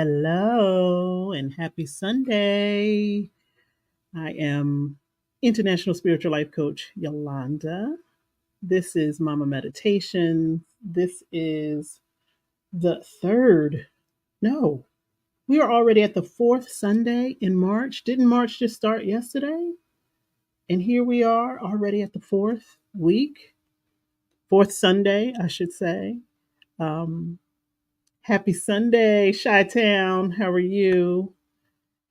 Hello and happy Sunday. I am International Spiritual Life Coach Yolanda. This is Mama Meditation. This is the third. No, we are already at the fourth Sunday in March. Didn't March just start yesterday? And here we are already at the fourth week, fourth Sunday, I should say. Um, Happy Sunday, Chi Town. How are you?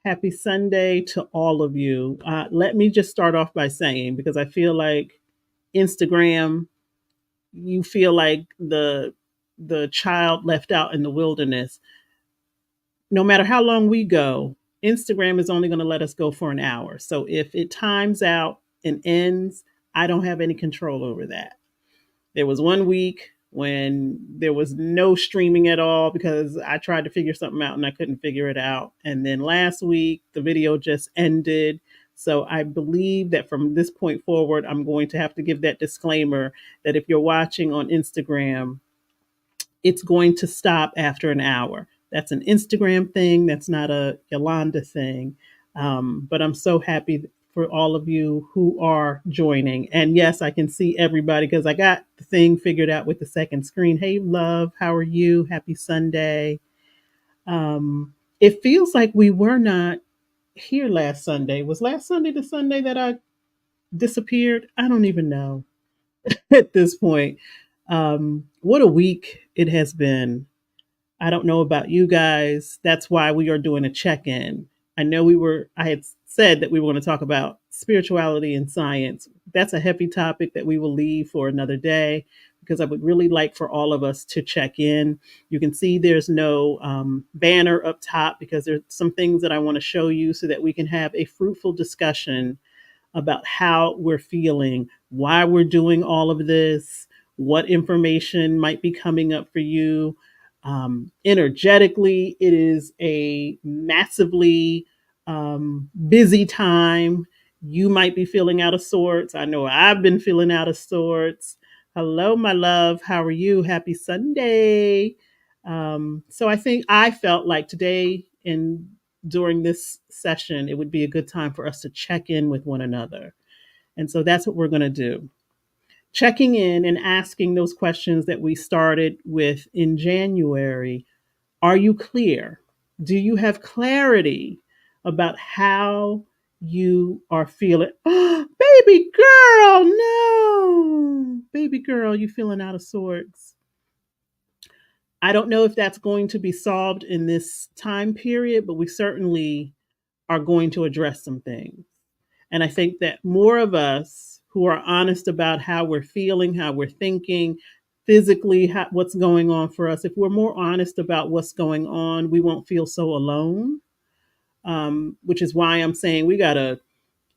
Happy Sunday to all of you. Let me just start off by saying, because I feel like Instagram, you feel like the child left out in the wilderness. No matter how long we go, Instagram is only going to let us go for an hour. So if it times out and ends, I don't have any control over that. There was one week when there was no streaming at all because I tried to figure something out and I couldn't figure it out. And then last week, the video just ended. So I believe that from this point forward, I'm going to have to give that disclaimer that if you're watching on Instagram, it's going to stop after an hour. That's an Instagram thing. That's not a Yolanda thing. But I'm so happy for all of you who are joining. And yes, I can see everybody because I got the thing figured out with the second screen. Hey, love, how are you? Happy Sunday. It feels like we were not here last Sunday. Was last Sunday the Sunday that I disappeared? I don't even know at this point. What a week it has been. I don't know about you guys. That's why we are doing a check in. I had said that we were going to talk about spirituality and science. That's a heavy topic that we will leave for another day because I would really like for all of us to check in. You can see there's no banner up top because there's some things that I want to show you so that we can have a fruitful discussion about how we're feeling, why we're doing all of this, what information might be coming up for you. Energetically, it is a massively busy time. You might be feeling out of sorts. I know I've been feeling out of sorts. Hello, my love. How are you? Happy Sunday. So I think I felt like today and during this session, it would be a good time for us to check in with one another. And so that's what we're going to do, checking in and asking those questions that we started with in January. Are you clear? Do you have clarity about how you are feeling? Oh, baby girl, no. Baby girl, you feeling out of sorts. I don't know if that's going to be solved in this time period, but we certainly are going to address some things. And I think that more of us who are honest about how we're feeling, how we're thinking, physically, what's going on for us, if we're more honest about what's going on, we won't feel so alone. Which is why I'm saying we got a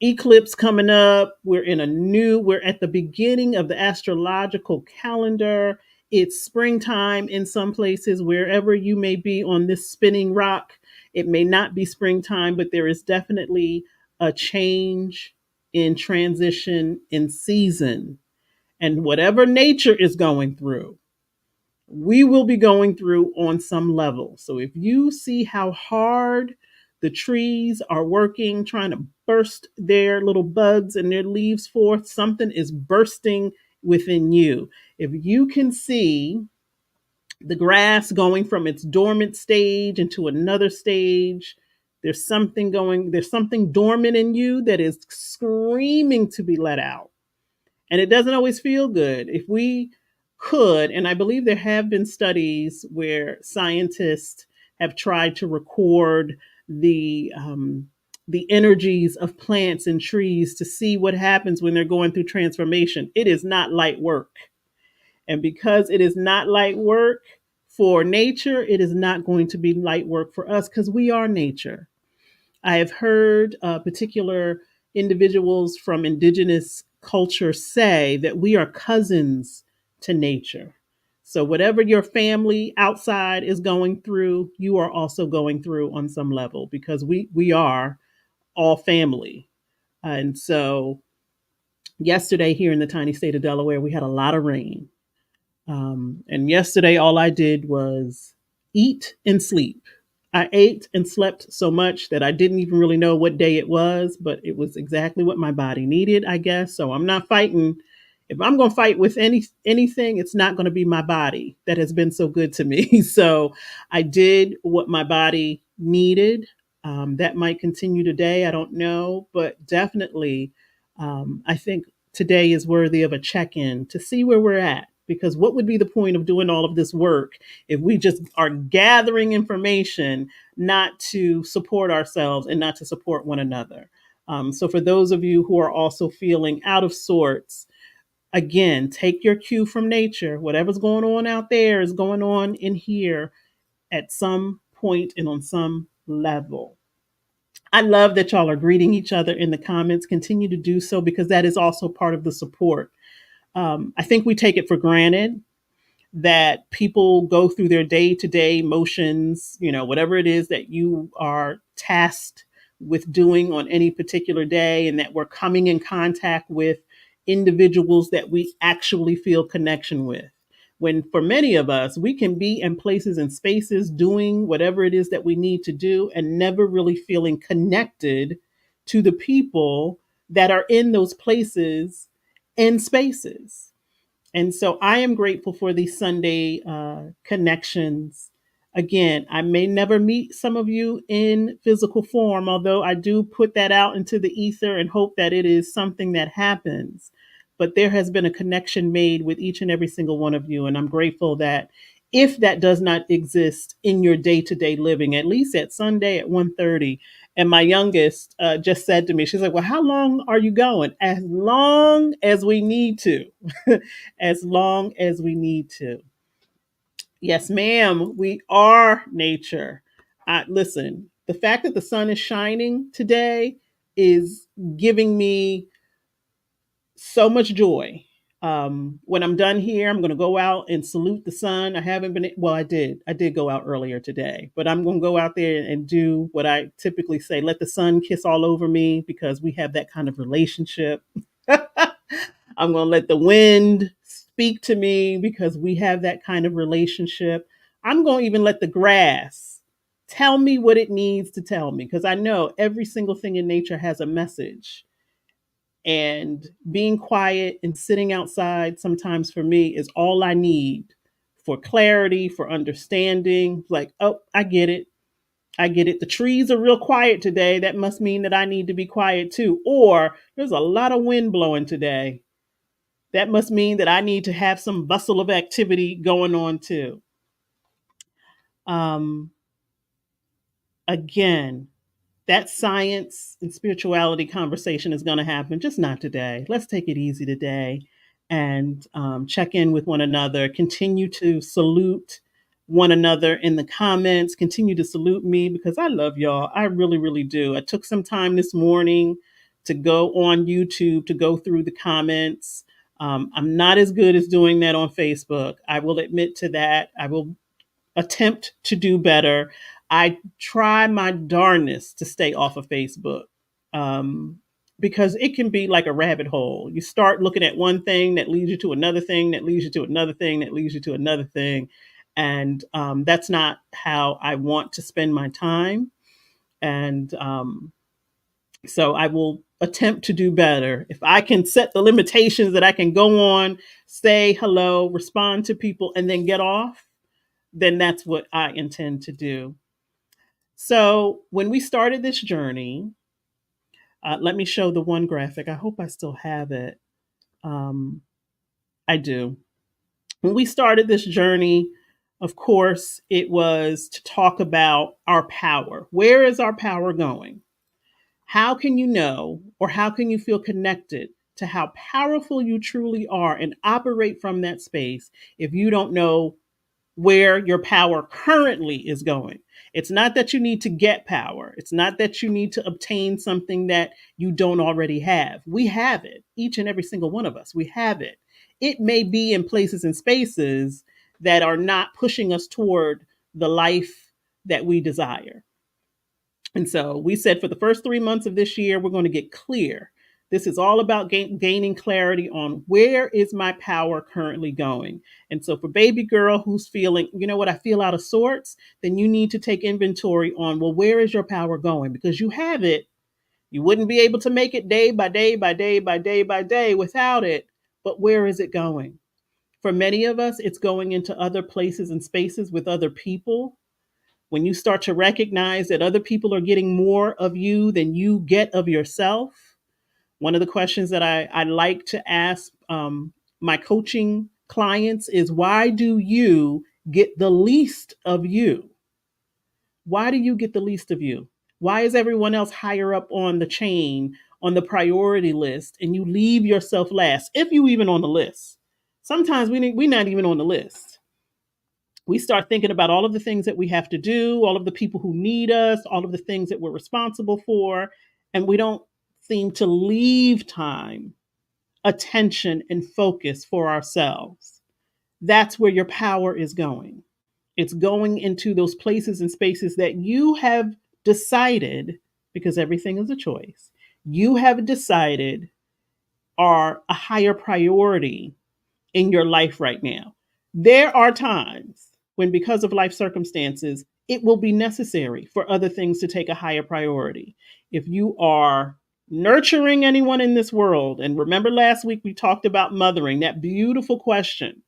eclipse coming up. We're at the beginning of the astrological calendar. It's springtime in some places, wherever you may be on this spinning rock. It may not be springtime, but there is definitely a change in transition in season. And whatever nature is going through, we will be going through on some level. So if you see how hard the trees are working, trying to burst their little buds and their leaves forth, something is bursting within you. If you can see the grass going from its dormant stage into another stage, there's something dormant in you that is screaming to be let out. And it doesn't always feel good. If we could, and I believe there have been studies where scientists have tried to record the energies of plants and trees to see what happens when they're going through transformation. It is not light work. And because it is not light work for nature, it is not going to be light work for us because we are nature. I have heard particular individuals from indigenous culture say that we are cousins to nature. So, whatever your family outside is going through, you are also going through on some level because we are all family. And so, yesterday here in the tiny state of Delaware, we had a lot of rain. And yesterday, all I did was eat and sleep. I ate and slept so much that I didn't even really know what day it was, but it was exactly what my body needed, I guess. So I'm not fighting. If I'm going to fight with anything, it's not going to be my body that has been so good to me. So I did what my body needed. That might continue today. I don't know, but definitely, I think today is worthy of a check in to see where we're at. Because what would be the point of doing all of this work if we just are gathering information not to support ourselves and not to support one another? So, for those of you who are also feeling out of sorts, again, take your cue from nature. Whatever's going on out there is going on in here at some point and on some level. I love that y'all are greeting each other in the comments. Continue to do so because that is also part of the support. I think we take it for granted that people go through their day to day motions, whatever it is that you are tasked with doing on any particular day, and that we're coming in contact with individuals that we actually feel connection with. When for many of us, we can be in places and spaces doing whatever it is that we need to do and never really feeling connected to the people that are in those places and spaces. And so I am grateful for these Sunday connections. Again, I may never meet some of you in physical form, although I do put that out into the ether and hope that it is something that happens. But there has been a connection made with each and every single one of you. And I'm grateful that if that does not exist in your day-to-day living, at least at Sunday at 1:30, and my youngest just said to me, she's like, well, how long are you going? As long as we need to. As long as we need to. Yes, ma'am, we are nature. Listen, the fact that the sun is shining today is giving me so much joy. When I'm done here, I'm going to go out and salute the sun. I haven't been, well, I did. I did go out earlier today, but I'm going to go out there and do what I typically say, let the sun kiss all over me because we have that kind of relationship. I'm going to let the wind speak to me because we have that kind of relationship. I'm going to even let the grass tell me what it needs to tell me because I know every single thing in nature has a message. And being quiet and sitting outside sometimes for me is all I need for clarity, for understanding. Like, oh, I get it. I get it. The trees are real quiet today. That must mean that I need to be quiet too. Or there's a lot of wind blowing today. That must mean that I need to have some bustle of activity going on too. Um, Again, that science and spirituality conversation is going to happen, just not today. Let's take it easy today and check in with one another. Continue to salute one another in the comments. Continue to salute me because I love y'all. I really, really do. I took some time this morning to go on YouTube to go through the comments. I'm not as good as doing that on Facebook. I will admit to that. I will attempt to do better. I try my darnest to stay off of Facebook um, because it can be like a rabbit hole. You start looking at one thing that leads you to another thing, that leads you to another thing, that leads you to another thing. And that's not how I want to spend my time. And so I will attempt to do better. If I can set the limitations that I can go on, say hello, respond to people, and then get off, then that's what I intend to do. So when we started this journey, let me show the one graphic. I hope I still have it. Um, I do. When we started this journey, of course, it was to talk about our power. Where is our power going? How can you know, or how can you feel connected to how powerful you truly are and operate from that space if you don't know where your power currently is going? It's not that you need to get power. It's not that you need to obtain something that you don't already have. We have it. Each and every single one of us, we have it. It may be in places and spaces that are not pushing us toward the life that we desire. And so we said for the first 3 months of this year, we're going to get clear. This is all about gaining clarity on where is my power currently going. And so for baby girl who's feeling, you know what, I feel out of sorts, then you need to take inventory on, well, where is your power going? Because you have it. You wouldn't be able to make it day by day by day by day by day without it. But where is it going? For many of us, it's going into other places and spaces with other people. When you start to recognize that other people are getting more of you than you get of yourself, one of the questions that I like to ask my coaching clients is, why do you get the least of you? Why do you get the least of you? Why is everyone else higher up on the chain, on the priority list, and you leave yourself last, if you even on the list? Sometimes we're not even on the list. We start thinking about all of the things that we have to do, all of the people who need us, all of the things that we're responsible for, and we don't seem to leave time, attention, and focus for ourselves. That's where your power is going. It's going into those places and spaces that you have decided, because everything is a choice, you have decided are a higher priority in your life right now. There are times when, because of life circumstances, it will be necessary for other things to take a higher priority. If you are nurturing anyone in this world, and remember last week we talked about mothering, that beautiful question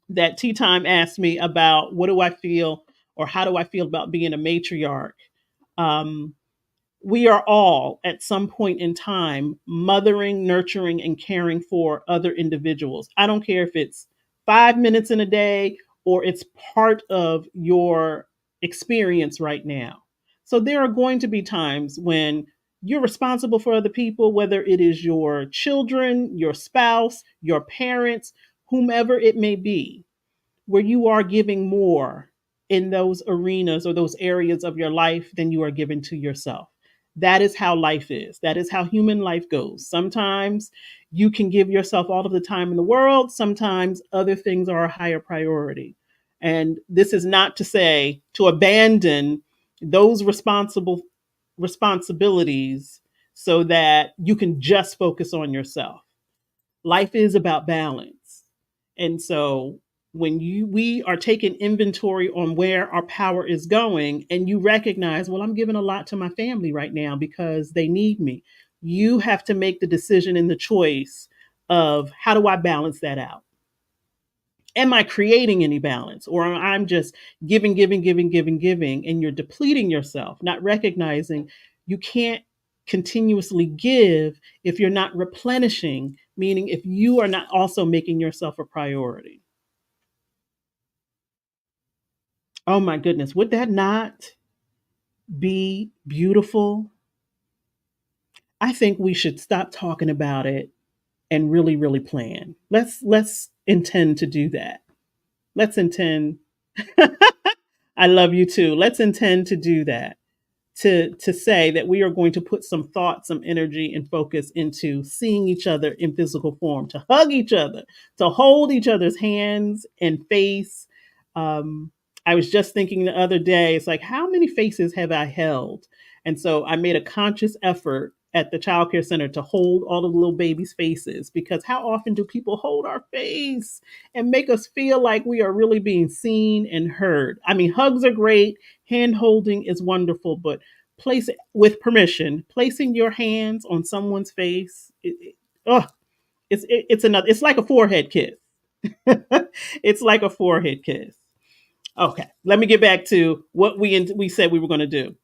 that Tea Time asked me about, what do I feel or how do I feel about being a matriarch? Um, we are all at some point in time mothering, nurturing, and caring for other individuals. I don't care if it's 5 minutes in a day or it's part of your experience right now. So there are going to be times when you're responsible for other people, whether it is your children, your spouse, your parents, whomever it may be, where you are giving more in those arenas or those areas of your life than you are giving to yourself. That is how life is. That is how human life goes. Sometimes you can give yourself all of the time in the world. Sometimes other things are a higher priority. And this is not to say to abandon those responsibilities so that you can just focus on yourself. Life is about balance. And so when we are taking inventory on where our power is going, and you recognize, well, I'm giving a lot to my family right now because they need me. You have to make the decision and the choice of, how do I balance that out? Am I creating any balance, or I'm just giving, and you're depleting yourself, not recognizing you can't continuously give if you're not replenishing, meaning if you are not also making yourself a priority. Oh my goodness, would that not be beautiful? I think we should stop talking about it and really plan. Let's intend to do that. Let's intend. I love you too. Let's intend to do that. To say that we are going to put some thought, some energy, and focus into seeing each other in physical form, to hug each other, to hold each other's hands and face. Um, I was just thinking the other day, it's like, how many faces have I held? And so I made a conscious effort at the childcare center to hold all of the little babies' faces, because how often do people hold our face and make us feel like we are really being seen and heard? I mean, hugs are great, hand holding is wonderful, but place it with permission, placing your hands on someone's face, oh, it's another, it's like a forehead kiss. It's like a forehead kiss. Okay, let me get back to what we said we were going to do.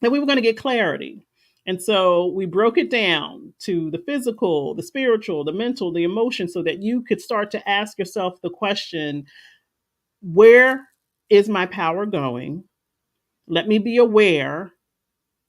That we were going to get clarity. And so we broke it down to the physical, the spiritual, the mental, the emotion, so that you could start to ask yourself the question, where is my power going? Let me be aware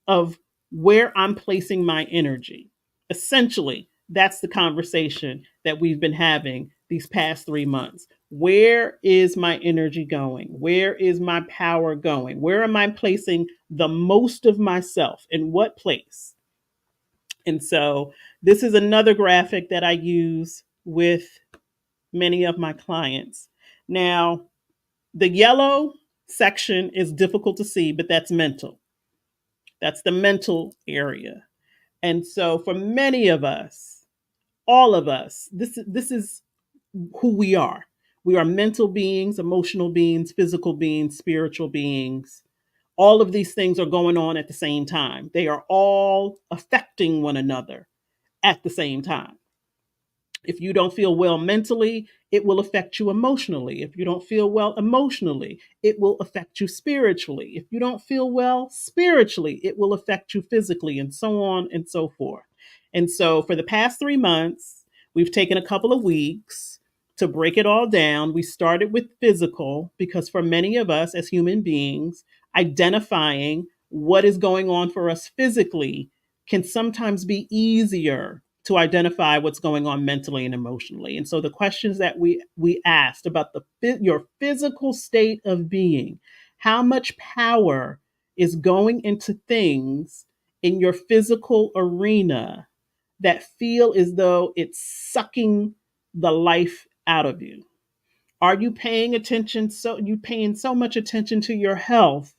of where I'm placing my energy. Essentially, that's the conversation that we've been having these past 3 months. Where is my energy going? Where is my power going? Where am I placing the most of myself? In what place? And so, this is another graphic that I use with many of my clients. Now, the yellow section is difficult to see, but that's mental. That's the mental area. And so for many of us, all of us, this is who we are. We are mental beings, emotional beings, physical beings, spiritual beings. All of these things are going on at the same time. They are all affecting one another at the same time. If you don't feel well mentally, it will affect you emotionally. If you don't feel well emotionally, it will affect you spiritually. If you don't feel well spiritually, it will affect you physically, and so on and so forth. And so, for the past 3 months, we've taken a couple of weeks to break it all down. We started with physical because, for many of us as human beings, identifying what is going on for us physically can sometimes be easier to identify what's going on mentally and emotionally. And so the questions that we asked about your physical state of being, how much power is going into things in your physical arena that feel as though it's sucking the life out of you? Are you paying attention, so you paying so much attention to your health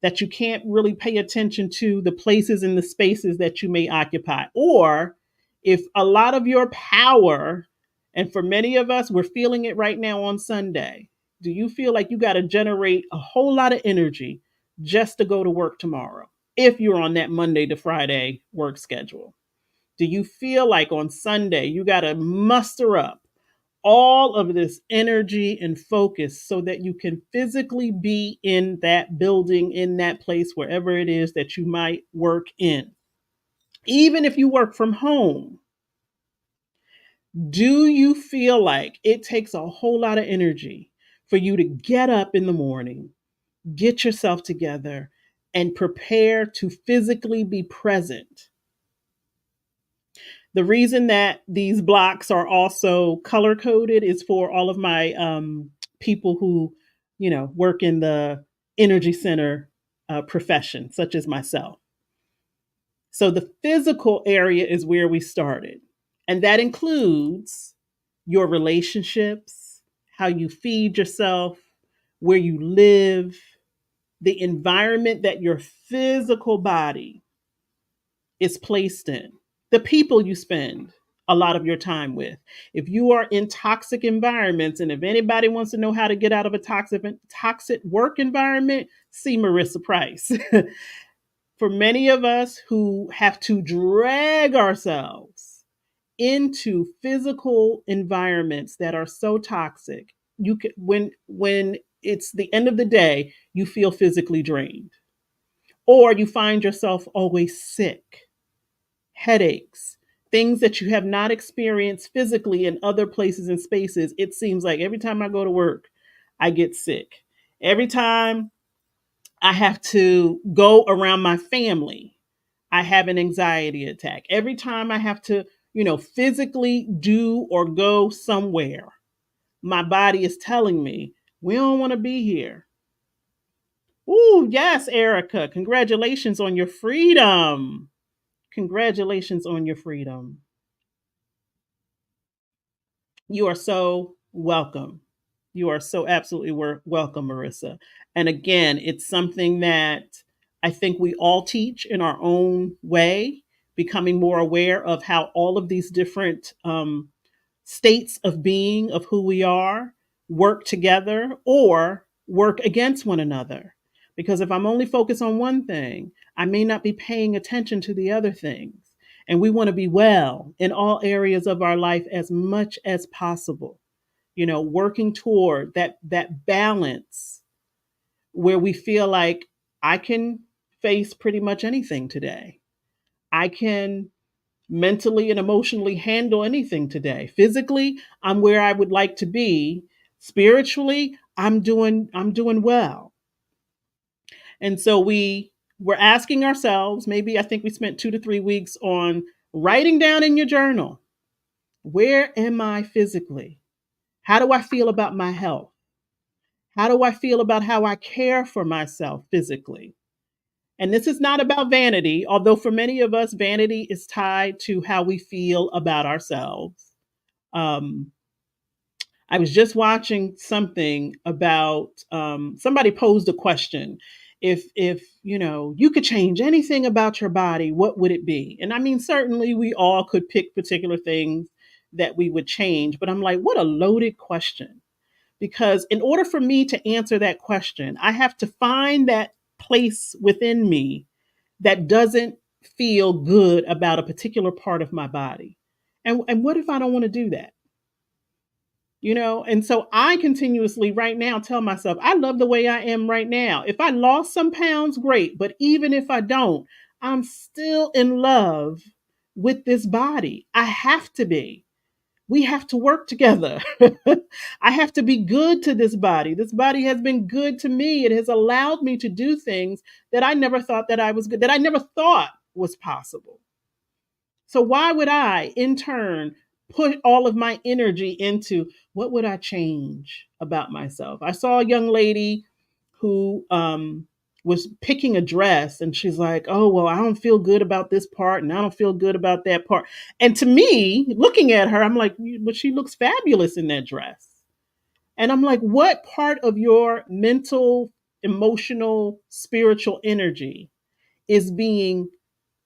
that you can't really pay attention to the places and the spaces that you may occupy? Or if a lot of your power, and for many of us, we're feeling it right now on Sunday, do you feel like you got to generate a whole lot of energy just to go to work tomorrow if you're on that Monday to Friday work schedule? Do you feel like on Sunday you got to muster up all of this energy and focus so that you can physically be in that building, in that place, wherever it is that you might work in? Even if you work from home, do you feel like it takes a whole lot of energy for you to get up in the morning, get yourself together, and prepare to physically be present? The reason that these blocks are also color coded is for all of my people who, work in the energy center profession, such as myself. So the physical area is where we started, and that includes your relationships, how you feed yourself, where you live, the environment that your physical body is placed in, the people you spend a lot of your time with. If you are in toxic environments, and if anybody wants to know how to get out of a toxic work environment, see Marissa Price. For many of us who have to drag ourselves into physical environments that are so toxic, you can, when it's the end of the day, you feel physically drained, or you find yourself always sick, headaches, things that you have not experienced physically in other places and spaces. It seems like every time I go to work, I get sick. Every time I have to go around my family, I have an anxiety attack. Every time I have to, physically do or go somewhere, my body is telling me, we don't want to be here. Ooh, yes, Erica. Congratulations on your freedom. Congratulations on your freedom. You are so welcome. You are so absolutely welcome, Marissa. And again, it's something that I think we all teach in our own way, becoming more aware of how all of these different states of being, of who we are, work together or work against one another. Because if I'm only focused on one thing, I may not be paying attention to the other things. And we want to be well in all areas of our life as much as possible. Working toward that balance where we feel like I can face pretty much anything today. I can mentally and emotionally handle anything today. Physically, I'm where I would like to be. Spiritually, I'm doing well. And so we're asking ourselves, maybe I think we spent 2 to 3 weeks on writing down in your journal, where am I physically? How do I feel about my health? How do I feel about how I care for myself physically? And this is not about vanity, although for many of us, vanity is tied to how we feel about ourselves. Um, I was just watching something about somebody posed a question. if you could change anything about your body, what would it be? And I mean, certainly we all could pick particular things that we would change, but I'm like, what a loaded question. Because in order for me to answer that question, I have to find that place within me that doesn't feel good about a particular part of my body. And what if I don't want to do that? And so I continuously right now tell myself, I love the way I am right now. If I lost some pounds, great. But even if I don't, I'm still in love with this body. I have to be. We have to work together. I have to be good to this body. This body has been good to me. It has allowed me to do things that I never thought that I was good, that I never thought was possible. So why would I, in turn, put all of my energy into what would I change about myself? I saw a young lady who was picking a dress, and she's like, "Oh, well, I don't feel good about this part, and I don't feel good about that part." And to me, looking at her, I'm like, "But she looks fabulous in that dress." And I'm like, "What part of your mental, emotional, spiritual energy is being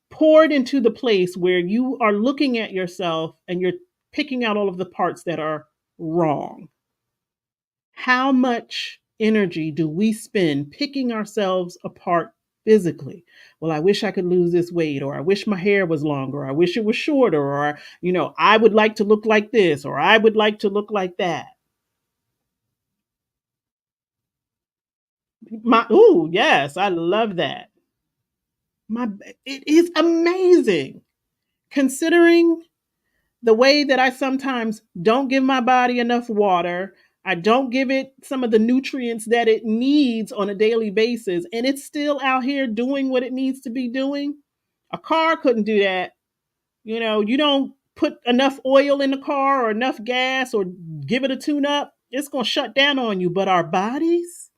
poured into the place where you are looking at yourself and you're picking out all of the parts that are wrong?" How much energy do we spend picking ourselves apart physically? Well, I wish I could lose this weight, or I wish my hair was longer, or I wish it was shorter, or, I would like to look like this, or I would like to look like that. Ooh, yes, I love that. My, it is amazing considering the way that I sometimes don't give my body enough water. I don't give it some of the nutrients that it needs on a daily basis, and it's still out here doing what it needs to be doing. A car couldn't do that. You don't put enough oil in the car or enough gas or give it a tune up, it's going to shut down on you. But our bodies,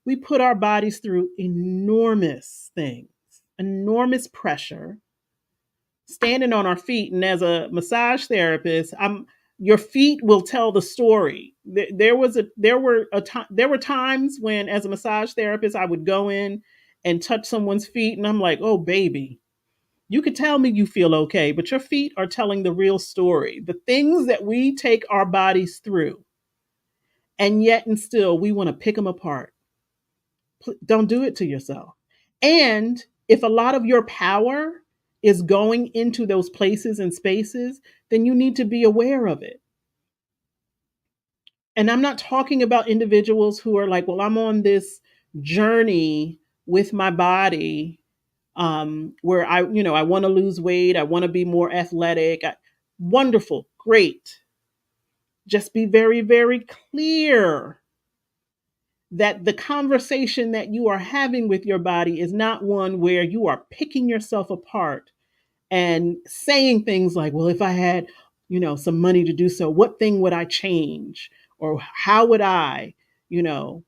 we put our bodies through enormous things, enormous pressure, standing on our feet. And as a massage therapist, your feet will tell the story. There were times when, as a massage therapist, I would go in and touch someone's feet, and I'm like, "Oh, baby, you could tell me you feel okay, but your feet are telling the real story." The things that we take our bodies through, and yet and still we want to pick them apart. Don't do it to yourself. And if a lot of your power is going into those places and spaces, then you need to be aware of it. And I'm not talking about individuals who are like, "Well, I'm on this journey with my body, where I want to lose weight, I want to be more athletic." Wonderful, great. Just be very, very clear that the conversation that you are having with your body is not one where you are picking yourself apart and saying things like, "Well, if I had, some money to do so, what thing would I change? Or how would I, you know,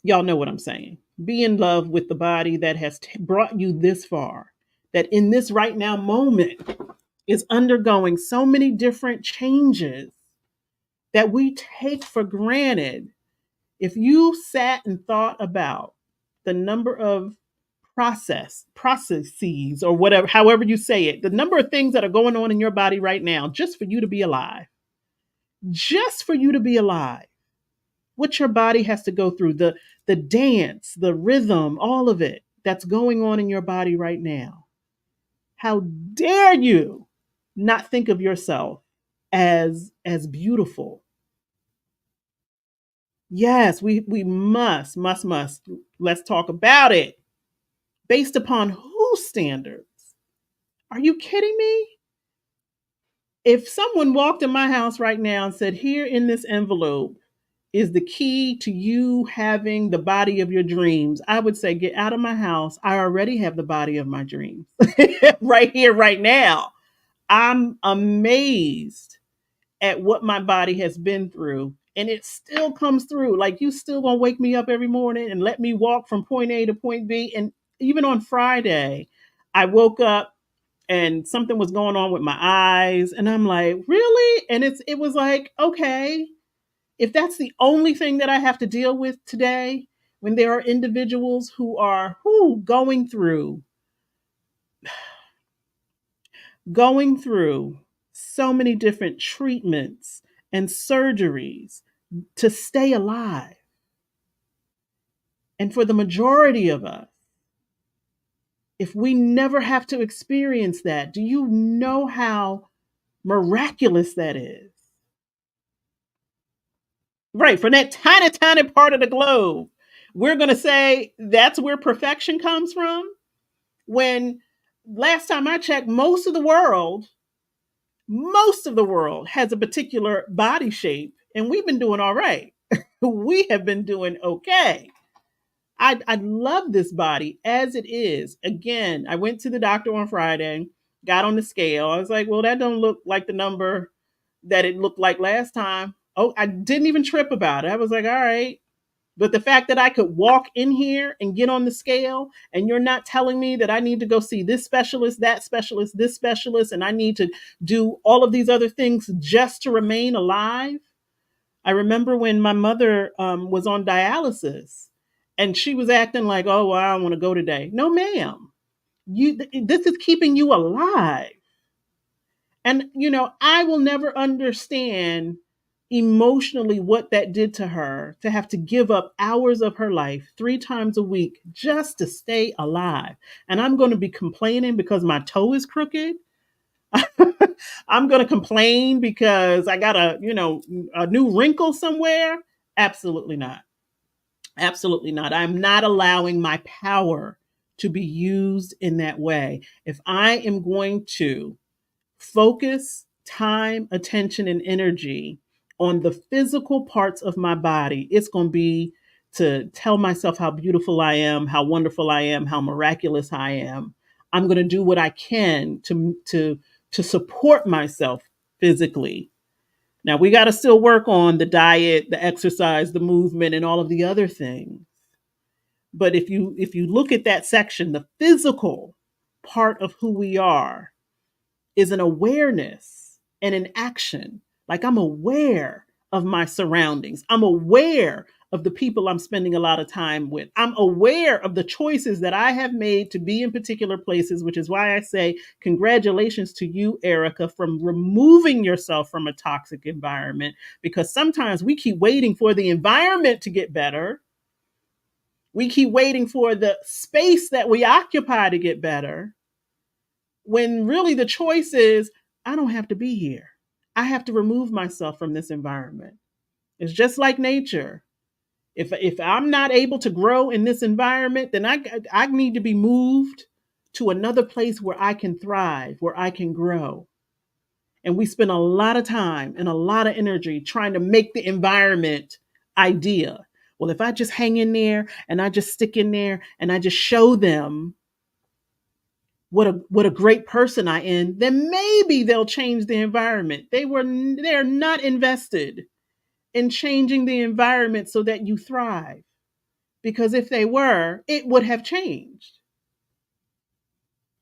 y'all know what I'm saying." Be in love with the body that has brought you this far, that in this right now moment is undergoing so many different changes that we take for granted. If you sat and thought about the number of processes, or whatever, however you say it, the number of things that are going on in your body right now, just for you to be alive, just for you to be alive, what your body has to go through, the dance, the rhythm, all of it that's going on in your body right now. How dare you not think of yourself as beautiful? Yes, we must. Let's talk about it. Based upon whose standards? Are you kidding me? If someone walked in my house right now and said, "Here in this envelope is the key to you having the body of your dreams," I would say, "Get out of my house. I already have the body of my dreams." Right here, right now. I'm amazed at what my body has been through. And it still comes through. Like, you still gonna wake me up every morning and let me walk from point A to point B. And even on Friday, I woke up and something was going on with my eyes. And I'm like, "Really?" And it was like, okay, if that's the only thing that I have to deal with today, when there are individuals who are who going through so many different treatments and surgeries to stay alive. And for the majority of us, if we never have to experience that, do you know how miraculous that is? Right, from that tiny, tiny part of the globe, we're going to say that's where perfection comes from. When last time I checked, most of the world has a particular body shape, and we've been doing all right. We have been doing okay. I love this body as it is. Again, I went to the doctor on Friday, got on the scale. I was like, well, that don't look like the number that it looked like last time. Oh, I didn't even trip about it. I was like, all right. But the fact that I could walk in here and get on the scale, and you're not telling me that I need to go see this specialist, that specialist, this specialist, and I need to do all of these other things just to remain alive. I remember when my mother was on dialysis, and she was acting like, oh, well, I don't want to go today. No, ma'am. This is keeping you alive. And, I will never understand emotionally what that did to her to have to give up hours of her life 3 times a week just to stay alive. And I'm going to be complaining because my toe is crooked. I'm going to complain because I got a new wrinkle somewhere. Absolutely not. Absolutely not. I'm not allowing my power to be used in that way. If I am going to focus time, attention, and energy on the physical parts of my body, it's going to be to tell myself how beautiful I am, how wonderful I am, how miraculous I am. I'm going to do what I can to support myself physically. Now we got to still work on the diet, the exercise, the movement, and all of the other things. But if you look at that section, the physical part of who we are is an awareness and an action. Like, I'm aware of my surroundings. I'm aware of the people I'm spending a lot of time with. I'm aware of the choices that I have made to be in particular places, which is why I say congratulations to you, Erica, from removing yourself from a toxic environment, because sometimes we keep waiting for the environment to get better. We keep waiting for the space that we occupy to get better, when really the choice is, I don't have to be here. I have to remove myself from this environment. It's just like nature. If I'm not able to grow in this environment, then I need to be moved to another place where I can thrive, where I can grow. And we spend a lot of time and a lot of energy trying to make the environment idea. Well, if I just hang in there and I just stick in there and I just show them what a great person I am, then maybe they'll change the environment. They're not invested in changing the environment so that you thrive. Because if they were, it would have changed.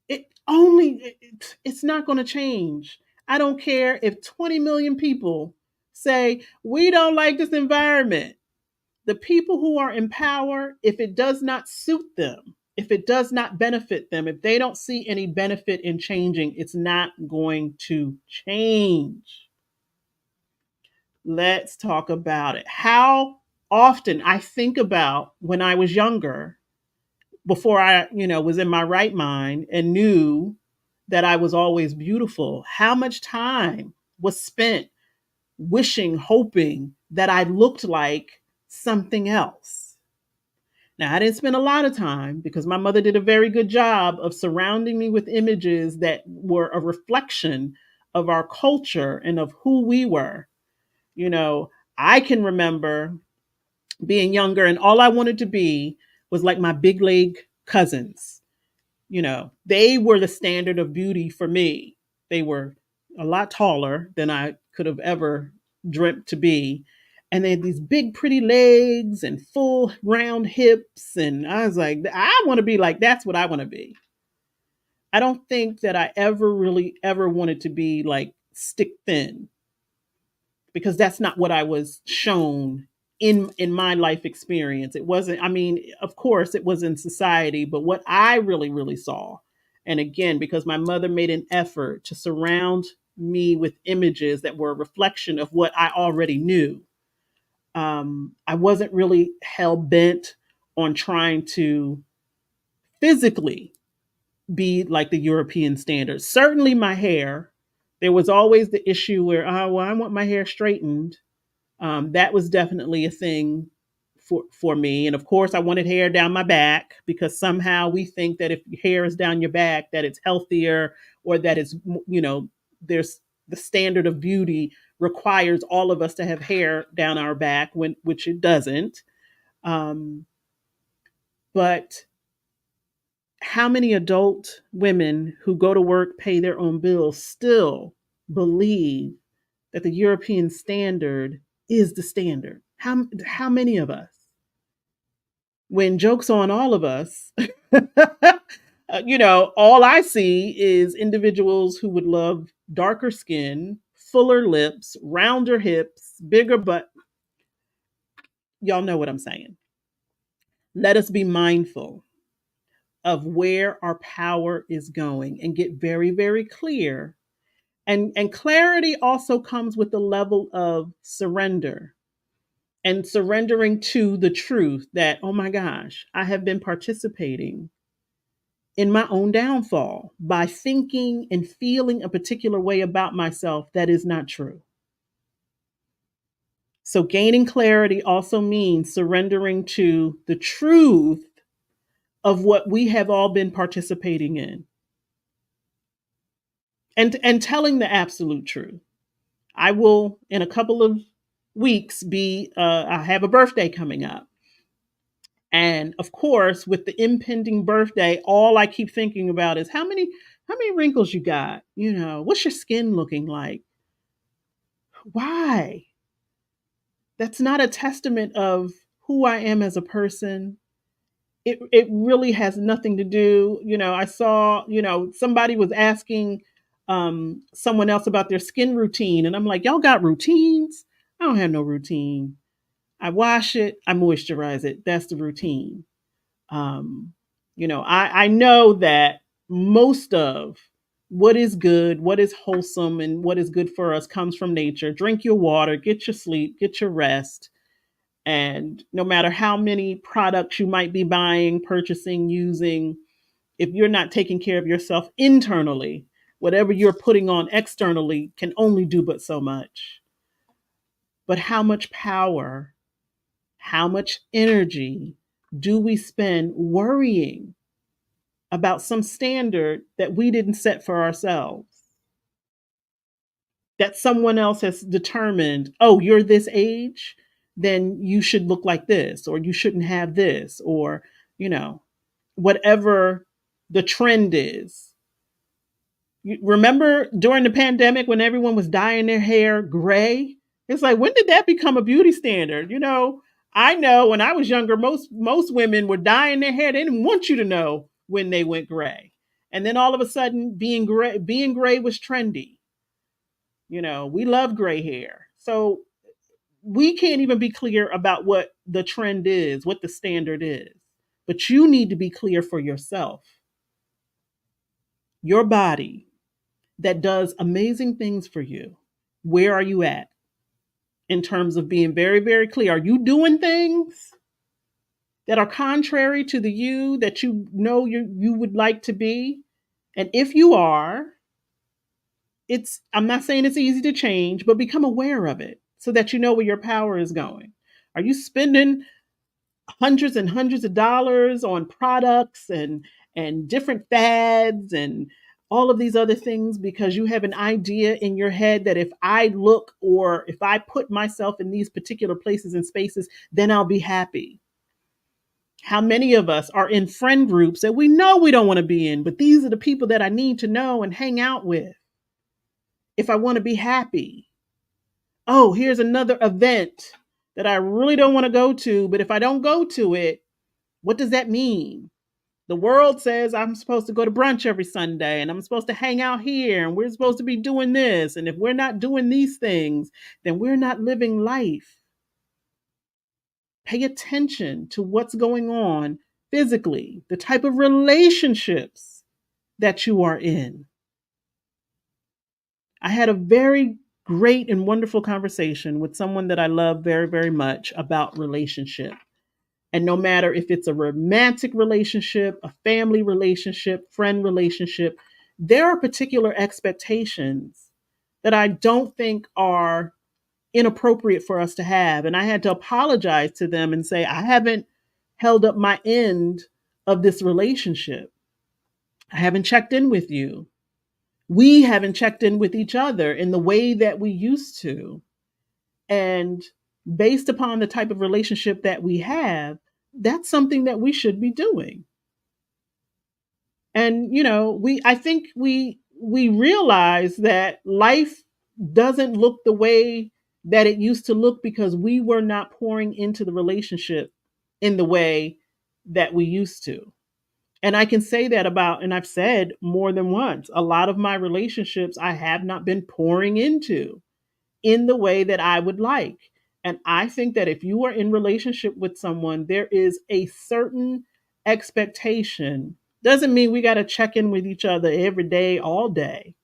It's not going to change. I don't care if 20 million people say we don't like this environment. The people who are in power, if it does not suit them, if it does not benefit them, if they don't see any benefit in changing, it's not going to change. Let's talk about it. How often I think about when I was younger, before I, was in my right mind and knew that I was always beautiful, how much time was spent wishing, hoping that I looked like something else. Now, I didn't spend a lot of time because my mother did a very good job of surrounding me with images that were a reflection of our culture and of who we were. You know, I can remember being younger and all I wanted to be was like my big leg cousins. They were the standard of beauty for me. They were a lot taller than I could have ever dreamt to be. And they had these big, pretty legs and full round hips. And I was like, I want to be like, that's what I want to be. I don't think that I ever really ever wanted to be like stick thin, because that's not what I was shown in my life experience. It wasn't, I mean, of course it was in society, but what I really saw, and again, because my mother made an effort to surround me with images that were a reflection of what I already knew. I wasn't really hell bent on trying to physically be like the European standards. Certainly my hair, there was always the issue where, oh, well, I want my hair straightened. That was definitely a thing for me. And of course, I wanted hair down my back because somehow we think that if hair is down your back, that it's healthier or that it's, there's the standard of beauty requires all of us to have hair down our back, which it doesn't. Um, but how many adult women who go to work, pay their own bills, still believe that the European standard is the standard? How many of us? When joke's on all of us, all I see is individuals who would love darker skin, fuller lips, rounder hips, bigger butt. Y'all know what I'm saying. Let us be mindful of where our power is going and get very, very clear. And clarity also comes with the level of surrender and surrendering to the truth that, oh my gosh, I have been participating in my own downfall by thinking and feeling a particular way about myself that is not true. So, gaining clarity also means surrendering to the truth of what we have all been participating in and telling the absolute truth. I will, in a couple of weeks, I have a birthday coming up. And of course, with the impending birthday, all I keep thinking about is how many wrinkles you got? What's your skin looking like? Why? That's not a testament of who I am as a person. It really has nothing to do. I saw, somebody was asking someone else about their skin routine. And I'm like, y'all got routines? I don't have no routine. I wash it, I moisturize it. That's the routine. Um, I know that most of what is good, what is wholesome, and what is good for us comes from nature. Drink your water, get your sleep, get your rest. And no matter how many products you might be buying, purchasing, using, if you're not taking care of yourself internally, whatever you're putting on externally can only do but so much. But how much power, how much energy do we spend worrying about some standard that we didn't set for ourselves? That someone else has determined, oh, you're this age, then you should look like this, or you shouldn't have this, or, whatever the trend is. You remember during the pandemic when everyone was dyeing their hair gray? It's like, when did that become a beauty standard? I know when I was younger, most women were dyeing their hair. They didn't want you to know when they went gray. And then all of a sudden, being gray was trendy. We love gray hair. So we can't even be clear about what the trend is, what the standard is. But you need to be clear for yourself. Your body that does amazing things for you. Where are you at in terms of being very, very clear? Are you doing things that are contrary to the you that you would like to be? And if you are, I'm not saying it's easy to change, but become aware of it so that you know where your power is going. Are you spending hundreds and hundreds of dollars on products and different fads and all of these other things because you have an idea in your head that if I look or if I put myself in these particular places and spaces, then I'll be happy? How many of us are in friend groups that we know we don't want to be in, but these are the people that I need to know and hang out with if I want to be happy? Oh, here's another event that I really don't want to go to, but if I don't go to it, what does that mean? The world says I'm supposed to go to brunch every Sunday and I'm supposed to hang out here and we're supposed to be doing this. And if we're not doing these things, then we're not living life. Pay attention to what's going on physically, the type of relationships that you are in. I had a very great and wonderful conversation with someone that I love very, very much about relationship. And no matter if it's a romantic relationship, a family relationship, friend relationship, there are particular expectations that I don't think are inappropriate for us to have. And I had to apologize to them and say, I haven't held up my end of this relationship. I haven't checked in with you. We haven't checked in with each other in the way that we used to. And based upon the type of relationship that we have, that's something that we should be doing. And we I think we realize that life doesn't look the way that it used to look because we were not pouring into the relationship in the way that we used to. And I can say that about, and I've said more than once, a lot of my relationships I have not been pouring into in the way that I would like. And I think that if you are in relationship with someone, there is a certain expectation. Doesn't mean we got to check in with each other every day, all day.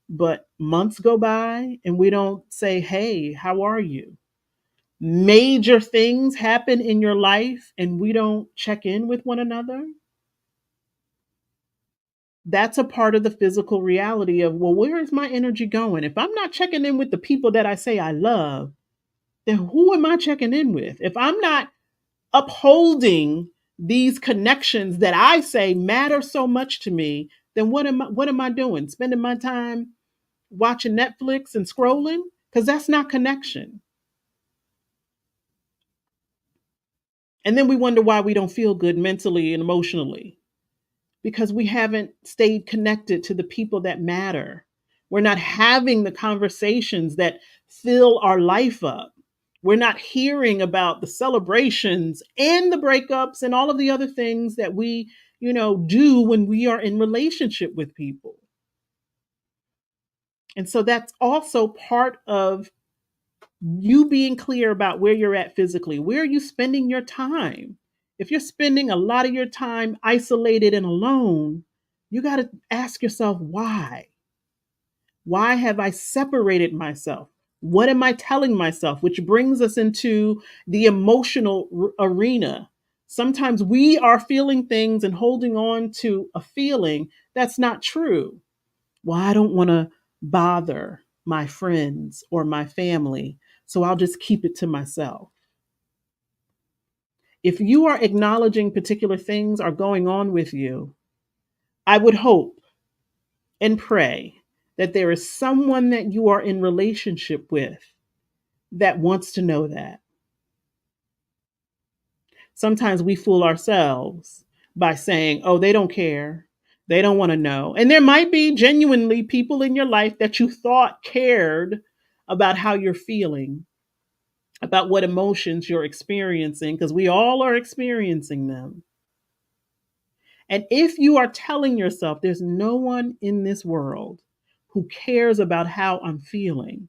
But months go by and we don't say, "Hey, how are you?" Major things happen in your life and we don't check in with one another. That's a part of the physical reality of, well, where is my energy going? If I'm not checking in with the people that I say I love, then who am I checking in with? If I'm not upholding these connections that I say matter so much to me, then what am I doing? Spending my time watching Netflix and scrolling? Because that's not connection. And then we wonder why we don't feel good mentally and emotionally because we haven't stayed connected to the people that matter. We're not having the conversations that fill our life up. We're not hearing about the celebrations and the breakups and all of the other things that we, do when we are in relationship with people. And so that's also part of you being clear about where you're at physically. Where are you spending your time? If you're spending a lot of your time isolated and alone, you got to ask yourself why. Why have I separated myself? What am I telling myself? Which brings us into the emotional arena. Sometimes we are feeling things and holding on to a feeling that's not true. Well, I don't want to bother my friends or my family, so I'll just keep it to myself. If you are acknowledging particular things are going on with you, I would hope and pray that there is someone that you are in relationship with that wants to know that. Sometimes we fool ourselves by saying, oh, they don't care. They don't want to know. And there might be genuinely people in your life that you thought cared about how you're feeling, about what emotions you're experiencing, because we all are experiencing them. And if you are telling yourself there's no one in this world who cares about how I'm feeling,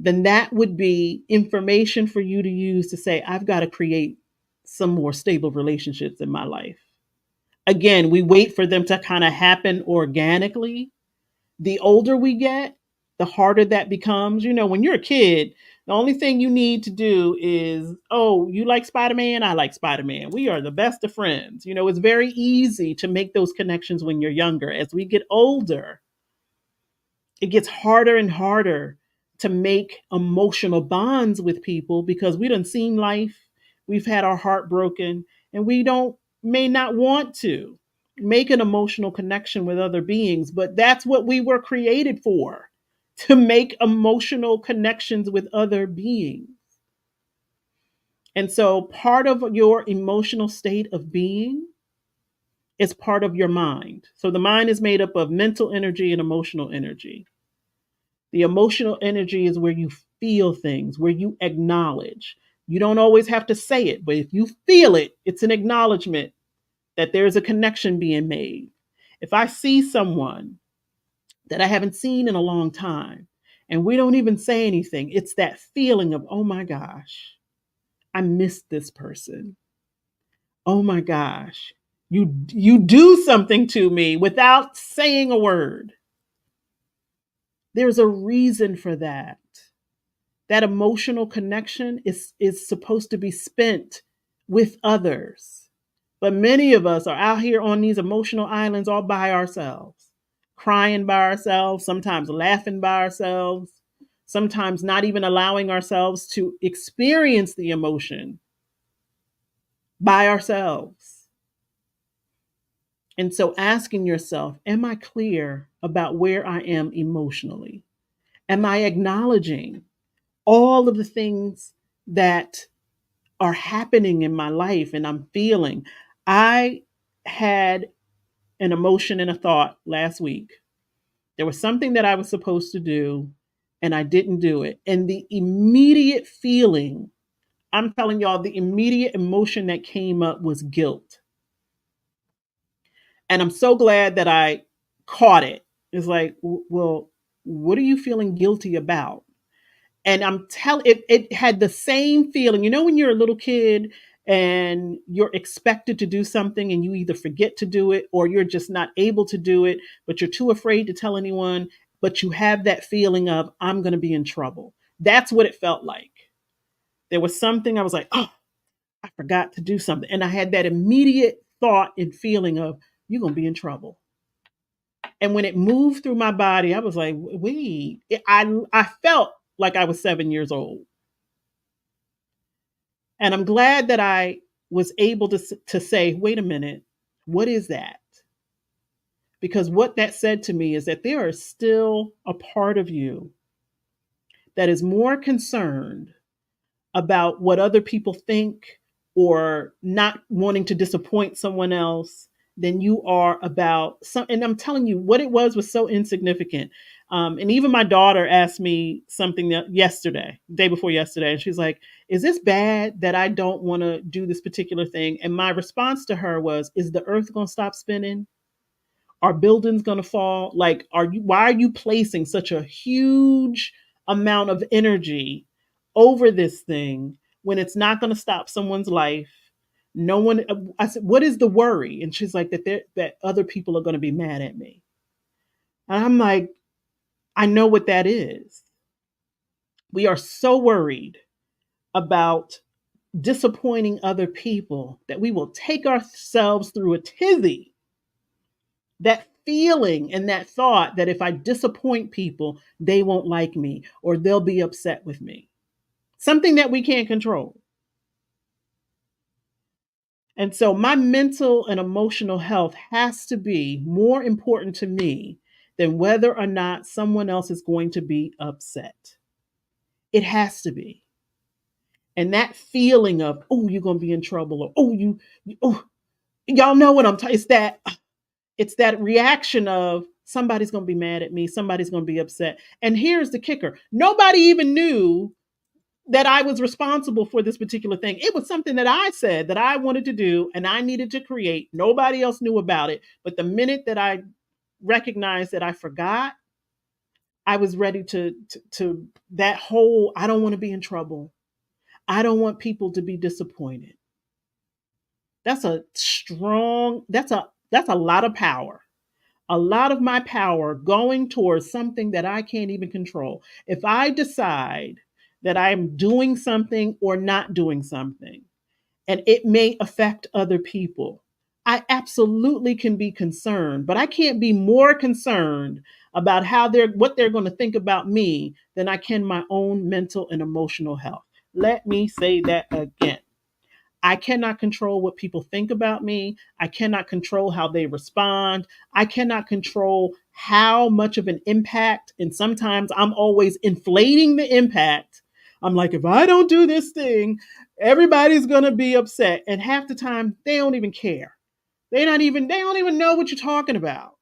then that would be information for you to use to say, I've got to create some more stable relationships in my life. Again, we wait for them to kind of happen organically. The older we get, the harder that becomes. When you're a kid, the only thing you need to do is, oh, you like Spider Man? I like Spider Man. We are the best of friends. It's very easy to make those connections when you're younger. As we get older, it gets harder and harder to make emotional bonds with people because we done seen life, we've had our heart broken, and we don't may not want to make an emotional connection with other beings, but that's what we were created for, to make emotional connections with other beings. And so part of your emotional state of being is part of your mind. So the mind is made up of mental energy and emotional energy. The emotional energy is where you feel things, where you acknowledge. You don't always have to say it, but if you feel it, it's an acknowledgement that there's a connection being made. If I see someone that I haven't seen in a long time and we don't even say anything, it's that feeling of, oh my gosh, I missed this person. Oh my gosh. You do something to me without saying a word. There's a reason for that. That emotional connection is supposed to be spent with others. But many of us are out here on these emotional islands all by ourselves, crying by ourselves, sometimes laughing by ourselves, sometimes not even allowing ourselves to experience the emotion by ourselves. And so asking yourself, am I clear about where I am emotionally? Am I acknowledging all of the things that are happening in my life and I'm feeling? I had an emotion and a thought last week. There was something that I was supposed to do and I didn't do it. And the immediate feeling, I'm telling y'all, the immediate emotion that came up was guilt. And I'm so glad that I caught it. It's like, well, what are you feeling guilty about? And I'm telling it had the same feeling. You know, when you're a little kid and you're expected to do something and you either forget to do it or you're just not able to do it, but you're too afraid to tell anyone, but you have that feeling of, I'm going to be in trouble. That's what it felt like. There was something I was like, oh, I forgot to do something. And I had that immediate thought and feeling of, you're going to be in trouble. And when it moved through my body, I was like, wait, I felt like I was 7 years old. And I'm glad that I was able to say, wait a minute, what is that? Because what that said to me is that there is still a part of you that is more concerned about what other people think or not wanting to disappoint someone else than you are about some. And I'm telling you, what it was so insignificant. And even my daughter asked me something yesterday, day before yesterday, and she's like, is this bad that I don't want to do this particular thing? And my response to her was, is the earth going to stop spinning? Are buildings going to fall? Like, why are you placing such a huge amount of energy over this thing when it's not going to stop someone's life? No one. I said, what is the worry? And she's like, that other people are going to be mad at me. And I'm like, I know what that is. We are so worried about disappointing other people that we will take ourselves through a tizzy. That feeling and that thought that if I disappoint people, they won't like me or they'll be upset with me. Something that we can't control. And so my mental and emotional health has to be more important to me than whether or not someone else is going to be upset. It has to be. And that feeling of, oh, you're going to be in trouble, or oh, y'all know what I'm talking. It's that reaction of somebody's going to be mad at me, somebody's going to be upset. And here's the kicker: nobody even knew that I was responsible for this particular thing. It was something that I said that I wanted to do and I needed to create. Nobody else knew about it. But the minute that I recognized that I forgot, I was ready to that whole, I don't want to be in trouble. I don't want people to be disappointed. That's a lot of power. A lot of my power going towards something that I can't even control. If I decide that I'm doing something or not doing something, and it may affect other people, I absolutely can be concerned, but I can't be more concerned about what they're going to think about me than I can my own mental and emotional health. Let me say that again. I cannot control what people think about me. I cannot control how they respond. I cannot control how much of an impact, and sometimes I'm always inflating the impact. I'm like, if I don't do this thing, everybody's going to be upset. And half the time, they don't even care. They don't even know what you're talking about.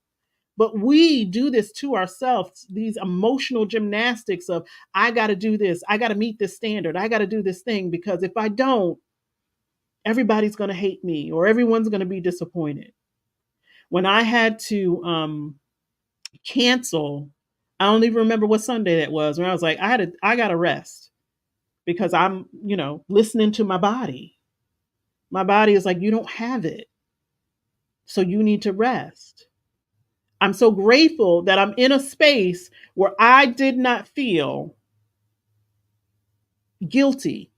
But we do this to ourselves, these emotional gymnastics of, I got to do this. I got to meet this standard. I got to do this thing because if I don't, everybody's going to hate me or everyone's going to be disappointed. When I had to cancel, I don't even remember what Sunday that was, when I was like, I got to rest. because I'm, listening to my body. My body is like, you don't have it. So you need to rest. I'm so grateful that I'm in a space where I did not feel guilty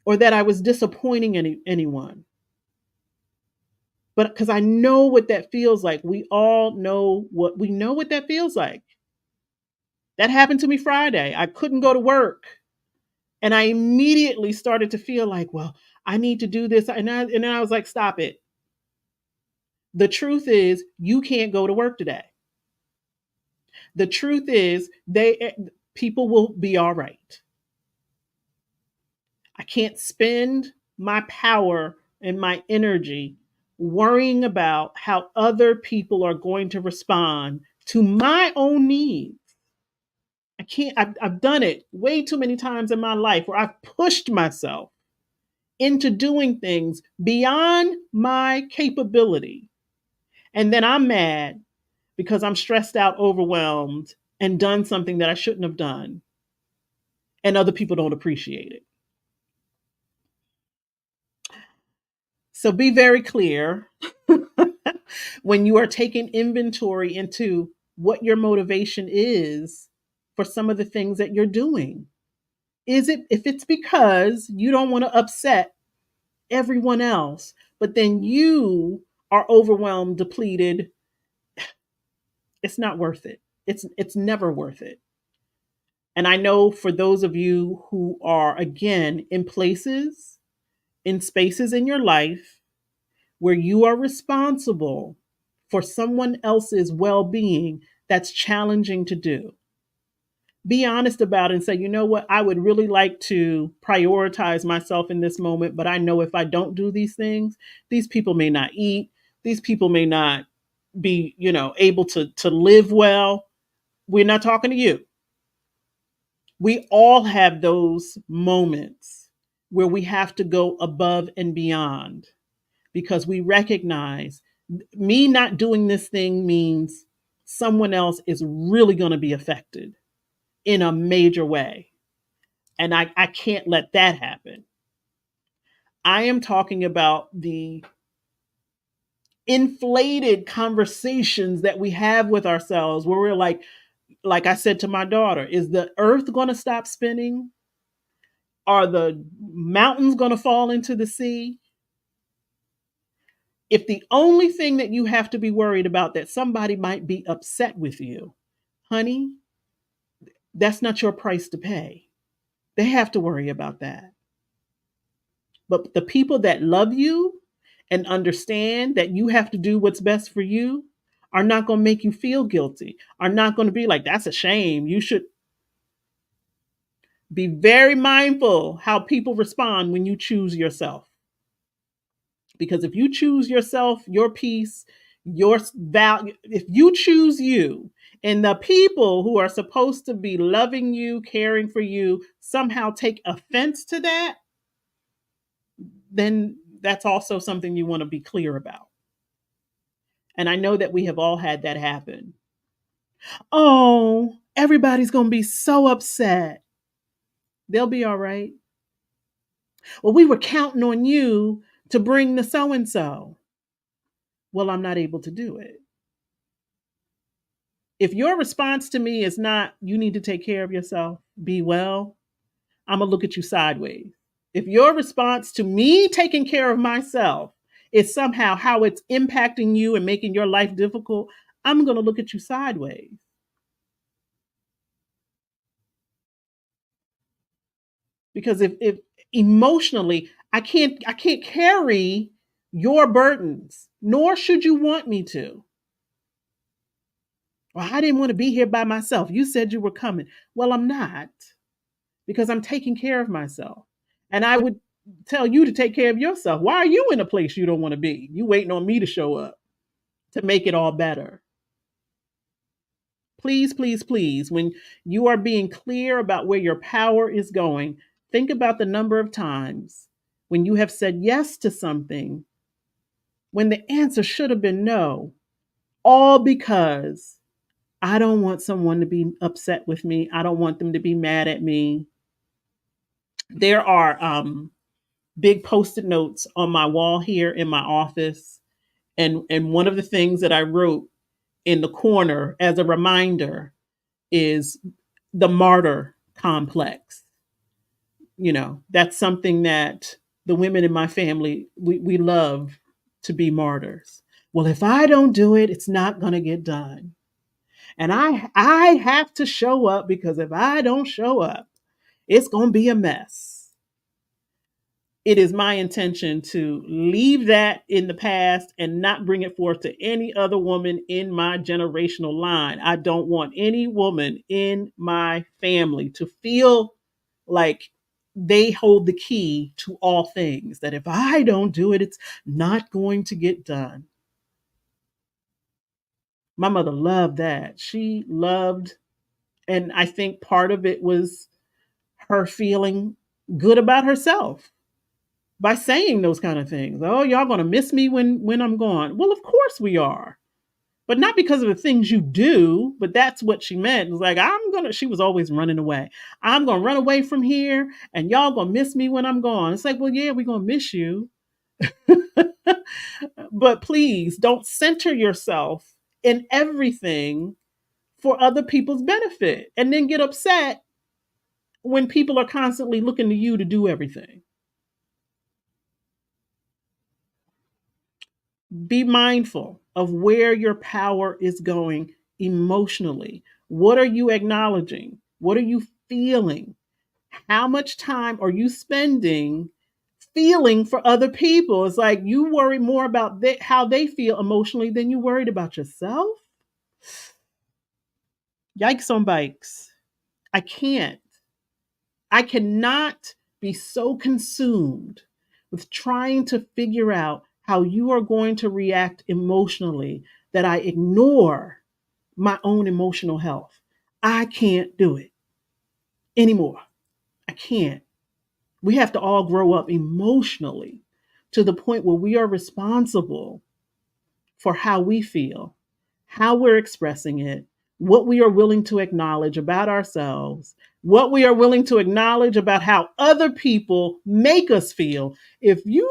or that I was disappointing anyone. But because I know what that feels like, we know what that feels like. That happened to me Friday. I couldn't go to work. And I immediately started to feel like, well, I need to do this. And then I was like, stop it. The truth is, you can't go to work today. The truth is, people will be all right. I can't spend my power and my energy worrying about how other people are going to respond to my own needs. I can't, I've done it way too many times in my life where I've pushed myself into doing things beyond my capability. And then I'm mad because I'm stressed out, overwhelmed, and done something that I shouldn't have done. And other people don't appreciate it. So be very clear when you are taking inventory into what your motivation is for some of the things that you're doing. Is it, if it's because you don't want to upset everyone else, but then you are overwhelmed, depleted, it's not worth it. It's never worth it. And I know for those of you who are again in spaces in your life where you are responsible for someone else's well-being, that's challenging to do. Be honest about it and say, you know what, I would really like to prioritize myself in this moment, but I know if I don't do these things, these people may not eat, these people may not be, able to live well. We're not talking to you. We all have those moments where we have to go above and beyond because we recognize me not doing this thing means someone else is really going to be affected in a major way. And I can't let that happen. I am talking about the inflated conversations that we have with ourselves where we're like I said to my daughter, is the earth going to stop spinning? Are the mountains going to fall into the sea? If the only thing that you have to be worried about that somebody might be upset with you, honey, that's not your price to pay. They have to worry about that. But the people that love you and understand that you have to do what's best for you are not going to make you feel guilty, are not going to be like, that's a shame. You should be very mindful how people respond when you choose yourself. Because if you choose yourself, your peace, your value, if you choose you and the people who are supposed to be loving you, caring for you, somehow take offense to that, then that's also something you want to be clear about. And I know that we have all had that happen. Oh, everybody's going to be so upset. They'll be all right. Well, we were counting on you to bring the so and so. Well, I'm not able to do it. If your response to me is not, you need to take care of yourself, be well, I'm going to look at you sideways. If your response to me taking care of myself is somehow how it's impacting you and making your life difficult, I'm going to look at you sideways. Because if emotionally I can't carry your burdens, nor should you want me to. Well, I didn't want to be here by myself. You said you were coming. Well, I'm not, because I'm taking care of myself. And I would tell you to take care of yourself. Why are you in a place you don't want to be? You waiting on me to show up to make it all better. Please, please, please, when you are being clear about where your power is going, think about the number of times when you have said yes to something when the answer should have been no, all because I don't want someone to be upset with me. I don't want them to be mad at me. There are big post-it notes on my wall here in my office, and one of the things that I wrote in the corner as a reminder is the martyr complex. That's something that the women in my family, we love to be martyrs. Well, if I don't do it, it's not going to get done. And I have to show up, because if I don't show up, it's going to be a mess. It is my intention to leave that in the past and not bring it forth to any other woman in my generational line. I don't want any woman in my family to feel like they hold the key to all things, that if I don't do it, it's not going to get done. My mother loved that. She loved, and I think part of it was her feeling good about herself by saying those kind of things. Oh, y'all gonna miss me when I'm gone. Well, of course we are. But not because of the things you do, but that's what she meant. It was like, she was always running away. I'm gonna run away from here and y'all gonna miss me when I'm gone. It's like, well, yeah, we're gonna miss you. But please don't center yourself in everything for other people's benefit and then get upset when people are constantly looking to you to do everything. Be mindful of where your power is going emotionally. What are you acknowledging? What are you feeling? How much time are you spending feeling for other people? It's like you worry more about how they feel emotionally than you worried about yourself. Yikes on bikes. I can't. I cannot be so consumed with trying to figure out how you are going to react emotionally that I ignore my own emotional health. I can't do it anymore. I can't. We have to all grow up emotionally to the point where we are responsible for how we feel, how we're expressing it, what we are willing to acknowledge about ourselves, what we are willing to acknowledge about how other people make us feel. If you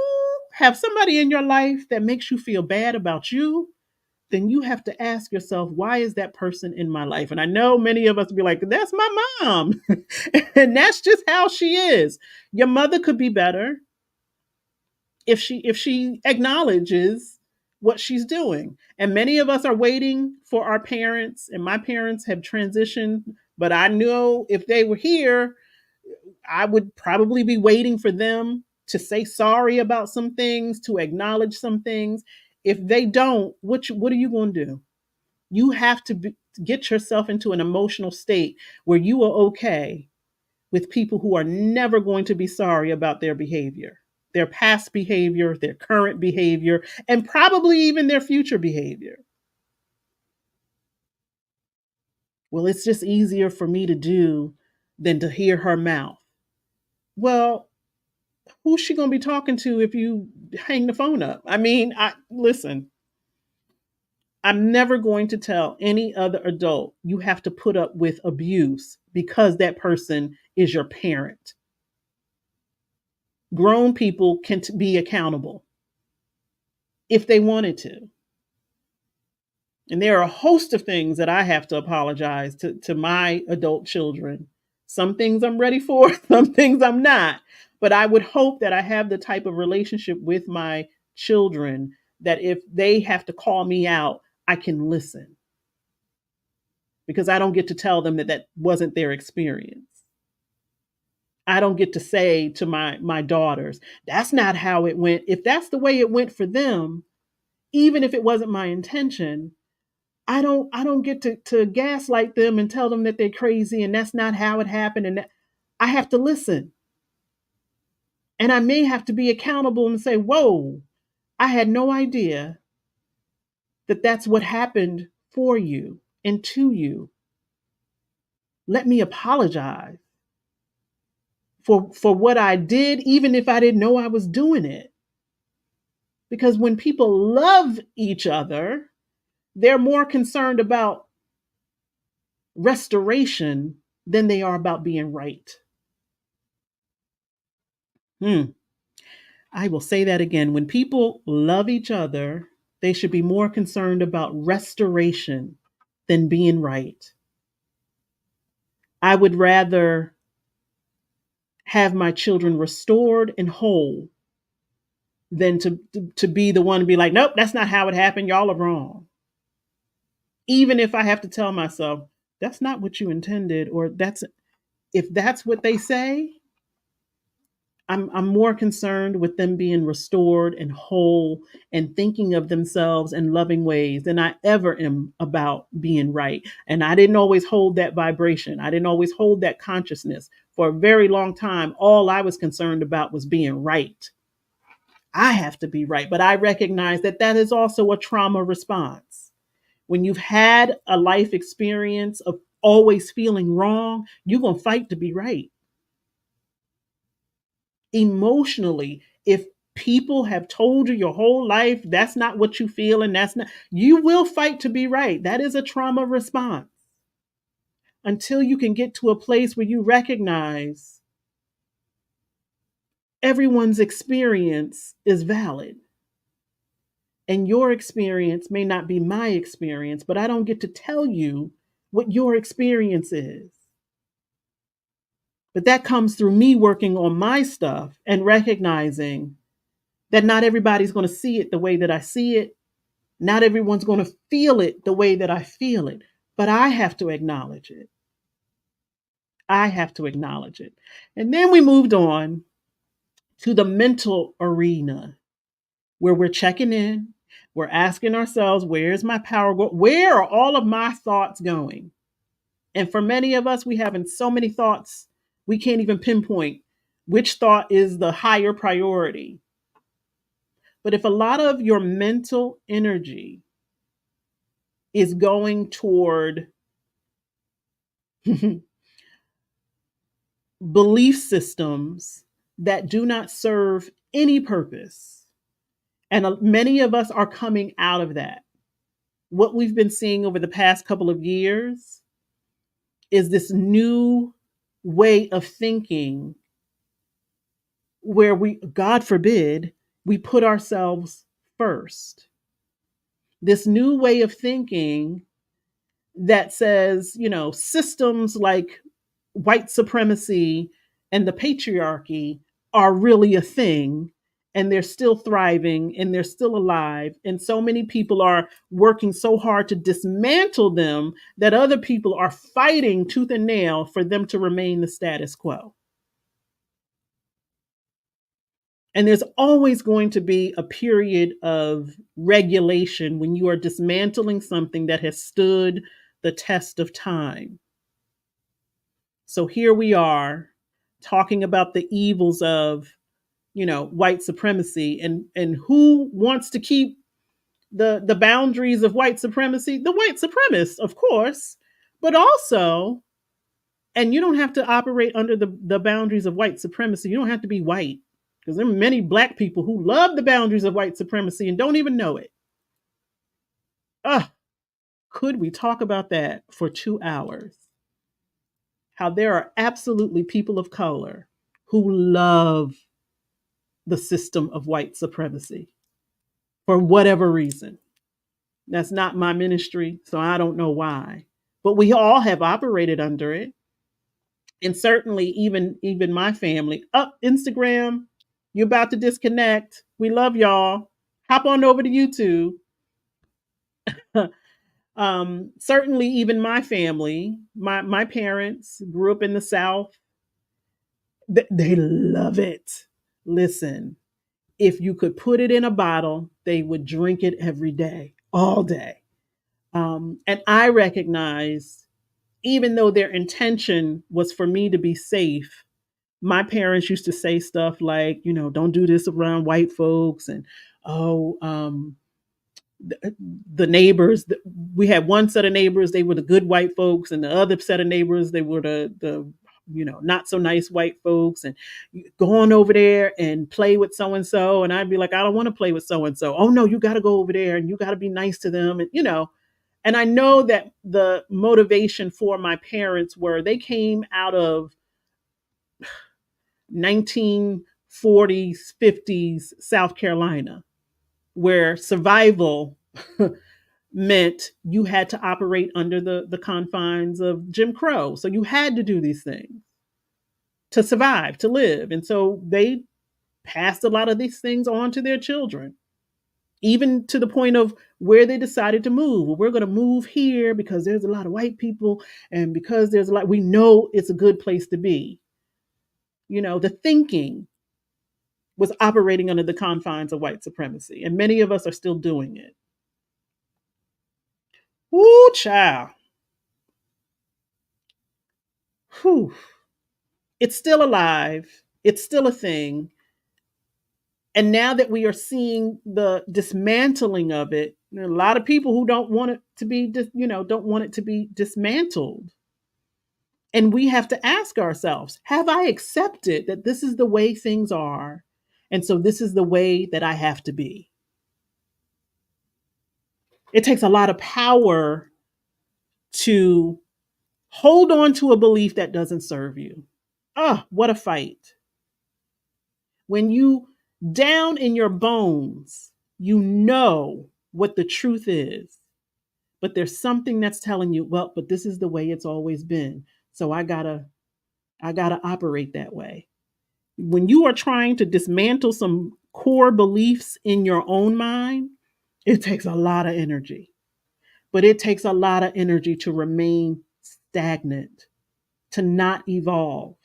have somebody in your life that makes you feel bad about you, then you have to ask yourself, why is that person in my life? And I know many of us be like, that's my mom. And that's just how she is. Your mother could be better if she acknowledges what she's doing. And many of us are waiting for our parents, and my parents have transitioned, but I know if they were here, I would probably be waiting for them to say sorry about some things, to acknowledge some things. If they don't, what are you going to do? You have to get yourself into an emotional state where you are okay with people who are never going to be sorry about their behavior, their past behavior, their current behavior, and probably even their future behavior. Well, it's just easier for me to do than to hear her mouth. Well, who's she going to be talking to if you hang the phone up? I mean, I listen. I'm never going to tell any other adult you have to put up with abuse because that person is your parent. Grown people can be accountable if they wanted to. And there are a host of things that I have to apologize to my adult children. Some things I'm ready for, some things I'm not. But I would hope that I have the type of relationship with my children that if they have to call me out, I can listen, because I don't get to tell them that that wasn't their experience. I don't get to say to my daughters, that's not how it went. If that's the way it went for them, even if it wasn't my intention, I don't get to gaslight them and tell them that they're crazy and that's not how it happened, and that I have to listen. And I may have to be accountable and say, "Whoa, I had no idea that that's what happened for you and to you. Let me apologize for what I did, even if I didn't know I was doing it." Because when people love each other, they're more concerned about restoration than they are about being right. Hmm. I will say that again. When people love each other, they should be more concerned about restoration than being right. I would rather have my children restored and whole than to be the one to be like, nope, that's not how it happened. Y'all are wrong. Even if I have to tell myself, that's not what you intended, or that's if that's what they say, I'm more concerned with them being restored and whole and thinking of themselves in loving ways than I ever am about being right. And I didn't always hold that vibration. I didn't always hold that consciousness. For a very long time, all I was concerned about was being right. I have to be right. But I recognize that that is also a trauma response. When you've had a life experience of always feeling wrong, you're going to fight to be right. Emotionally, if people have told you your whole life that's not what you feel and that's not, you will fight to be right. That is a trauma response until you can get to a place where you recognize everyone's experience is valid and your experience may not be my experience, but I don't get to tell you what your experience is. But that comes through me working on my stuff and recognizing that not everybody's going to see it the way that I see it. Not everyone's going to feel it the way that I feel it, but I have to acknowledge it. I have to acknowledge it. And then we moved on to the mental arena where we're checking in. We're asking ourselves, where's my power going? Where are all of my thoughts going? And for many of us, we having so many thoughts, we can't even pinpoint which thought is the higher priority. But if a lot of your mental energy is going toward belief systems that do not serve any purpose, and many of us are coming out of that. What we've been seeing over the past couple of years is this new way of thinking where we, God forbid, we put ourselves first. This new way of thinking that says, systems like white supremacy and the patriarchy are really a thing and they're still thriving and they're still alive. And so many people are working so hard to dismantle them that other people are fighting tooth and nail for them to remain the status quo. And there's always going to be a period of regulation when you are dismantling something that has stood the test of time. So here we are talking about the evils of, white supremacy, and who wants to keep the boundaries of white supremacy? The white supremacists, of course, but also, and you don't have to operate under the boundaries of white supremacy. You don't have to be white, because there are many black people who love the boundaries of white supremacy and don't even know it. Ugh, could we talk about that for 2 hours? How there are absolutely people of color who love the system of white supremacy for whatever reason. That's not my ministry, so I don't know why. But we all have operated under it. And certainly even my family. Up Instagram, you're about to disconnect. We love y'all. Hop on over to YouTube. Certainly even my family, my parents grew up in the South. They love it. Listen, if you could put it in a bottle, they would drink it every day, all day. And I recognize, even though their intention was for me to be safe, my parents used to say stuff like, don't do this around white folks. And, oh, the neighbors, we had one set of neighbors, they were the good white folks, and the other set of neighbors, they were the not so nice white folks, and go on over there and play with so and so. And I'd be like, I don't want to play with so and so. Oh no, you got to go over there and you got to be nice to them. And and I know that the motivation for my parents were, they came out of 1940 40s, 50s South Carolina, where survival meant you had to operate under the confines of Jim Crow. So you had to do these things to survive, to live. And so they passed a lot of these things on to their children, even to the point of where they decided to move. Well, we're going to move here because there's a lot of white people, and because there's a lot, we know it's a good place to be. The thinking was operating under the confines of white supremacy, and many of us are still doing it. Woo, child. Whew. It's still alive. It's still a thing. And now that we are seeing the dismantling of it, there are a lot of people who don't want it to be, don't want it to be dismantled. And we have to ask ourselves, have I accepted that this is the way things are? And so this is the way that I have to be. It takes a lot of power to hold on to a belief that doesn't serve you. Oh, what a fight. When you down in your bones, you know what the truth is, but there's something that's telling you, well, but this is the way it's always been. So I gotta operate that way. When you are trying to dismantle some core beliefs in your own mind, it takes a lot of energy. But it takes a lot of energy to remain stagnant, to not evolve.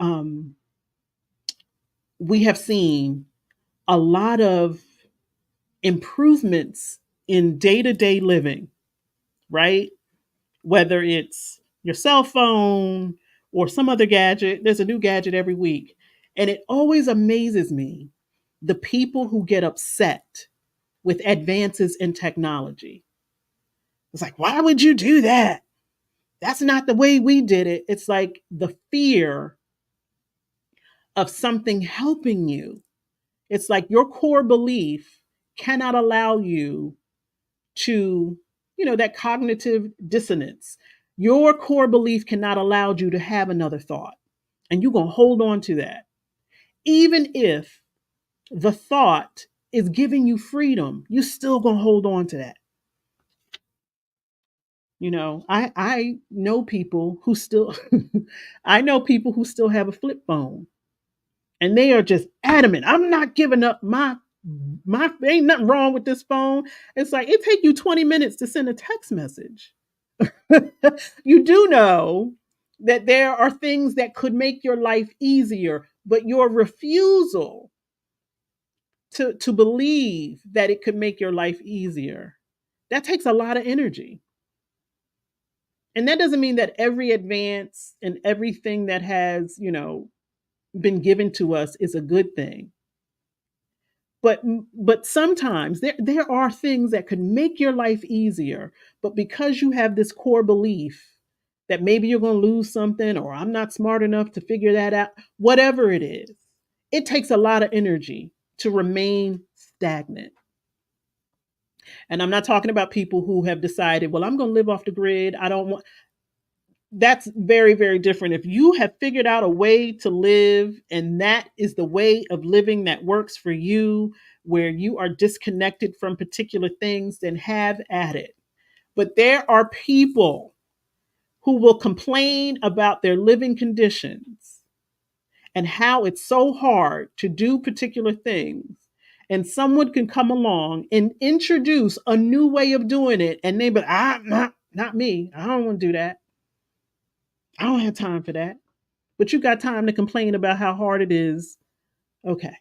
Um, we have seen a lot of improvements in day to day living, right? Whether it's your cell phone or some other gadget, there's a new gadget every week. And it always amazes me the people who get upset with advances in technology. It's like, why would you do that? That's not the way we did it. It's like the fear of something helping you. It's like your core belief cannot allow you to, that cognitive dissonance. Your core belief cannot allow you to have another thought. And you're going to hold on to that. Even if the thought is giving you freedom, you're still going to hold on to that. I know people who still I know people who still have a flip phone, and they are just adamant. I'm not giving up my ain't nothing wrong with this phone. It's like it take you 20 minutes to send a text message. You do know that there are things that could make your life easier, but your refusal to believe that it could make your life easier, that takes a lot of energy. And that doesn't mean that every advance and everything that has, been given to us is a good thing. But sometimes there are things that could make your life easier, but because you have this core belief that maybe you're going to lose something, or I'm not smart enough to figure that out, whatever it is, it takes a lot of energy to remain stagnant. And I'm not talking about people who have decided, well, I'm going to live off the grid. I don't want. That's very, very different. If you have figured out a way to live and that is the way of living that works for you, where you are disconnected from particular things, then have at it. But there are people who will complain about their living conditions and how it's so hard to do particular things. And someone can come along and introduce a new way of doing it. And they, but not me. I don't want to do that. I don't have time for that. But you got time to complain about how hard it is. Okay.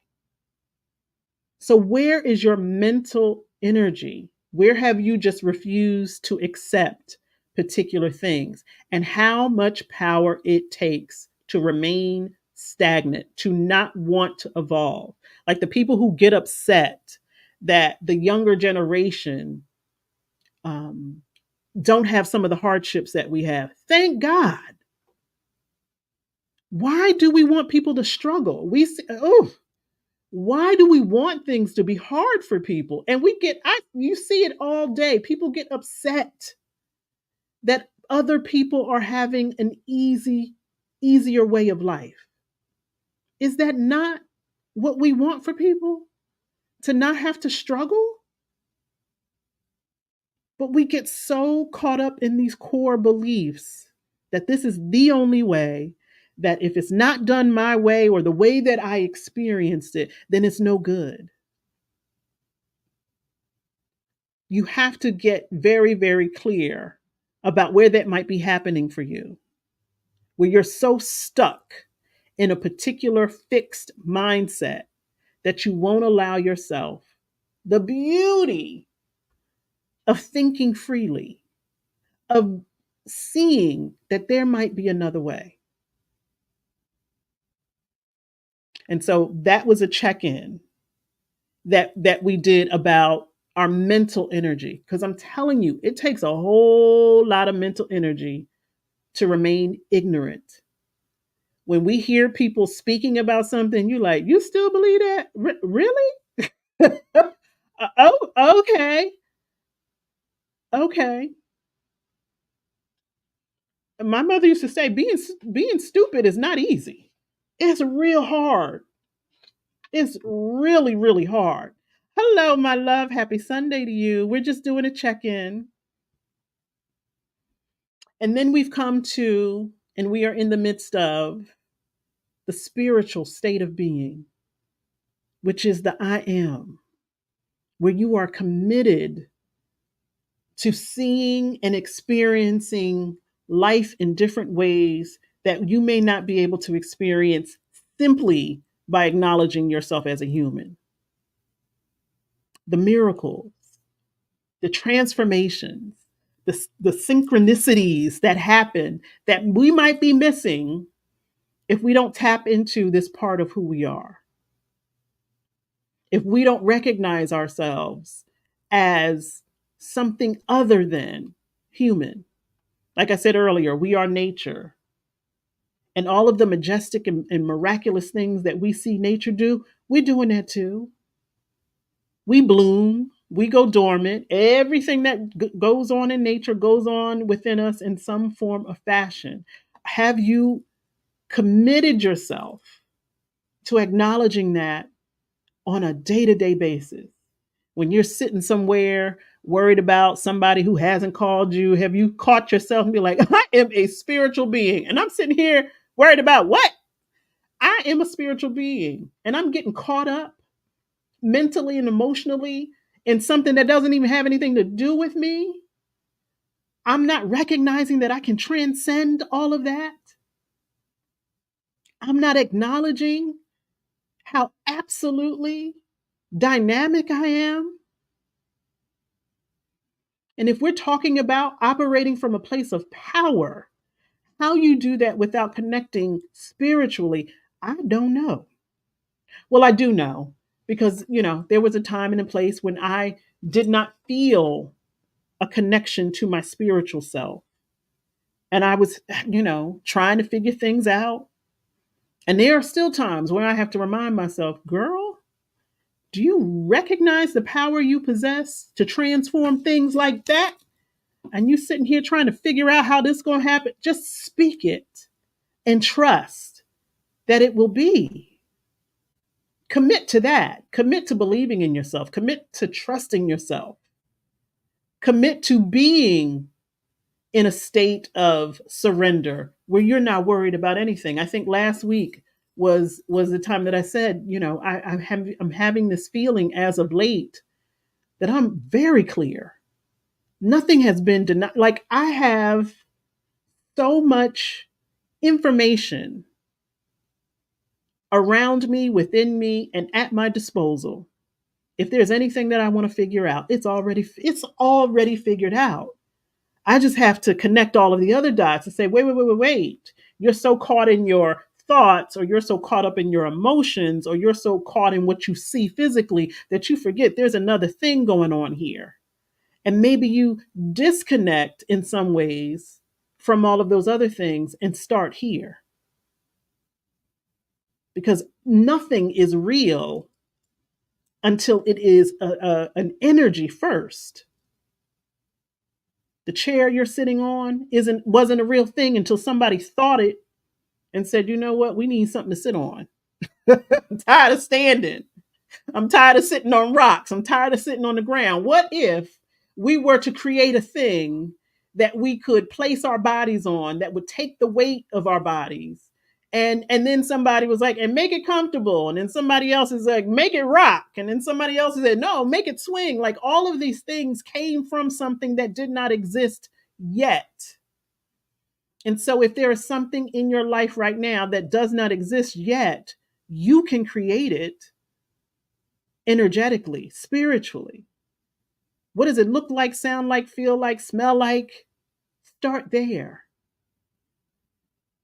So, where is your mental energy? Where have you just refused to accept particular things? And how much power it takes to remain stagnant, to not want to evolve? Like the people who get upset that the younger generation um, don't have some of the hardships that we have. Thank God. Why do we want people to struggle? Why do we want things to be hard for people? And you see it all day. People get upset that other people are having an easy easier way of life. Is that not what we want for people? To not have to struggle? But we get so caught up in these core beliefs that this is the only way, that if it's not done my way or the way that I experienced it, then it's no good. You have to get very, very clear about where that might be happening for you, where you're so stuck in a particular fixed mindset that you won't allow yourself the beauty of thinking freely, of seeing that there might be another way. And so that was a check-in that we did about our mental energy, because I'm telling you, it takes a whole lot of mental energy to remain ignorant. When we hear people speaking about something, you like, you still believe that? Really? Oh, okay. Okay. My mother used to say being stupid is not easy. It's real hard. It's really, really hard. Hello, my love. Happy Sunday to you. We're just doing a check in. And then we've come to, and we are in the midst of the spiritual state of being, which is the I am, where you are committed to seeing and experiencing life in different ways that you may not be able to experience simply by acknowledging yourself as a human. The miracles, the transformations, the synchronicities that happen that we might be missing if we don't tap into this part of who we are, if we don't recognize ourselves as something other than human. Like I said earlier, we are nature. And all of the majestic and miraculous things that we see nature do, we're doing that too. We bloom, we go dormant. Everything that goes on in nature goes on within us in some form of fashion. Have you committed yourself to acknowledging that on a day to day basis? When you're sitting somewhere worried about somebody who hasn't called you, have you caught yourself and be like, I am a spiritual being and I'm sitting here worried about what? I am a spiritual being and I'm getting caught up mentally and emotionally in something that doesn't even have anything to do with me. I'm not recognizing that I can transcend all of that. I'm not acknowledging how absolutely dynamic I am. And if we're talking about operating from a place of power, how you do that without connecting spiritually, I don't know. Well, I do know because, there was a time and a place when I did not feel a connection to my spiritual self. And I was, trying to figure things out. And there are still times where I have to remind myself, girl, do you recognize the power you possess to transform things like that? And you sitting here trying to figure out how this is going to happen. Just speak it and trust that it will be. Commit to that. Commit to believing in yourself. Commit to trusting yourself. Commit to being in a state of surrender where you're not worried about anything. I think last week was the time that I said, I'm having this feeling as of late that I'm very clear. Nothing has been denied. Like I have so much information around me, within me, and at my disposal. If there's anything that I want to figure out, it's already figured out. I just have to connect all of the other dots and say, wait. You're so caught in your thoughts, or you're so caught up in your emotions, or you're so caught in what you see physically that you forget there's another thing going on here. And maybe you disconnect in some ways from all of those other things and start here, because nothing is real until it is an energy first. The chair you're sitting on wasn't a real thing until somebody thought it and said, you know what? We need something to sit on. I'm tired of standing. I'm tired of sitting on rocks. I'm tired of sitting on the ground. What if we were to create a thing that we could place our bodies on that would take the weight of our bodies? And then somebody was like, and make it comfortable. And then somebody else is like, make it rock. And then somebody else said, no, make it swing. Like all of these things came from something that did not exist yet. And so if there is something in your life right now that does not exist yet, you can create it energetically, spiritually. What does it look like, sound like, feel like, smell like? Start there.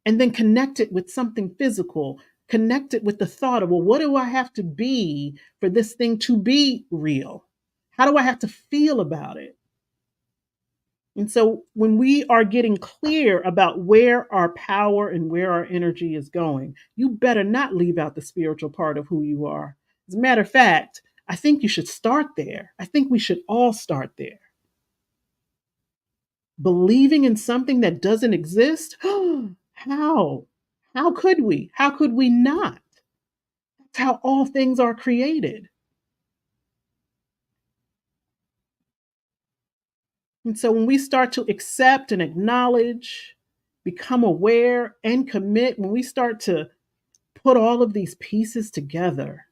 And then connect it with something physical. Connect it with the thought of, well, what do I have to be for this thing to be real? How do I have to feel about it? And so when we are getting clear about where our power and where our energy is going, you better not leave out the spiritual part of who you are. As a matter of fact, I think you should start there. I think we should all start there. Believing in something that doesn't exist? How? How could we? How could we not? That's how all things are created. And so when we start to accept and acknowledge, become aware and commit, when we start to put all of these pieces together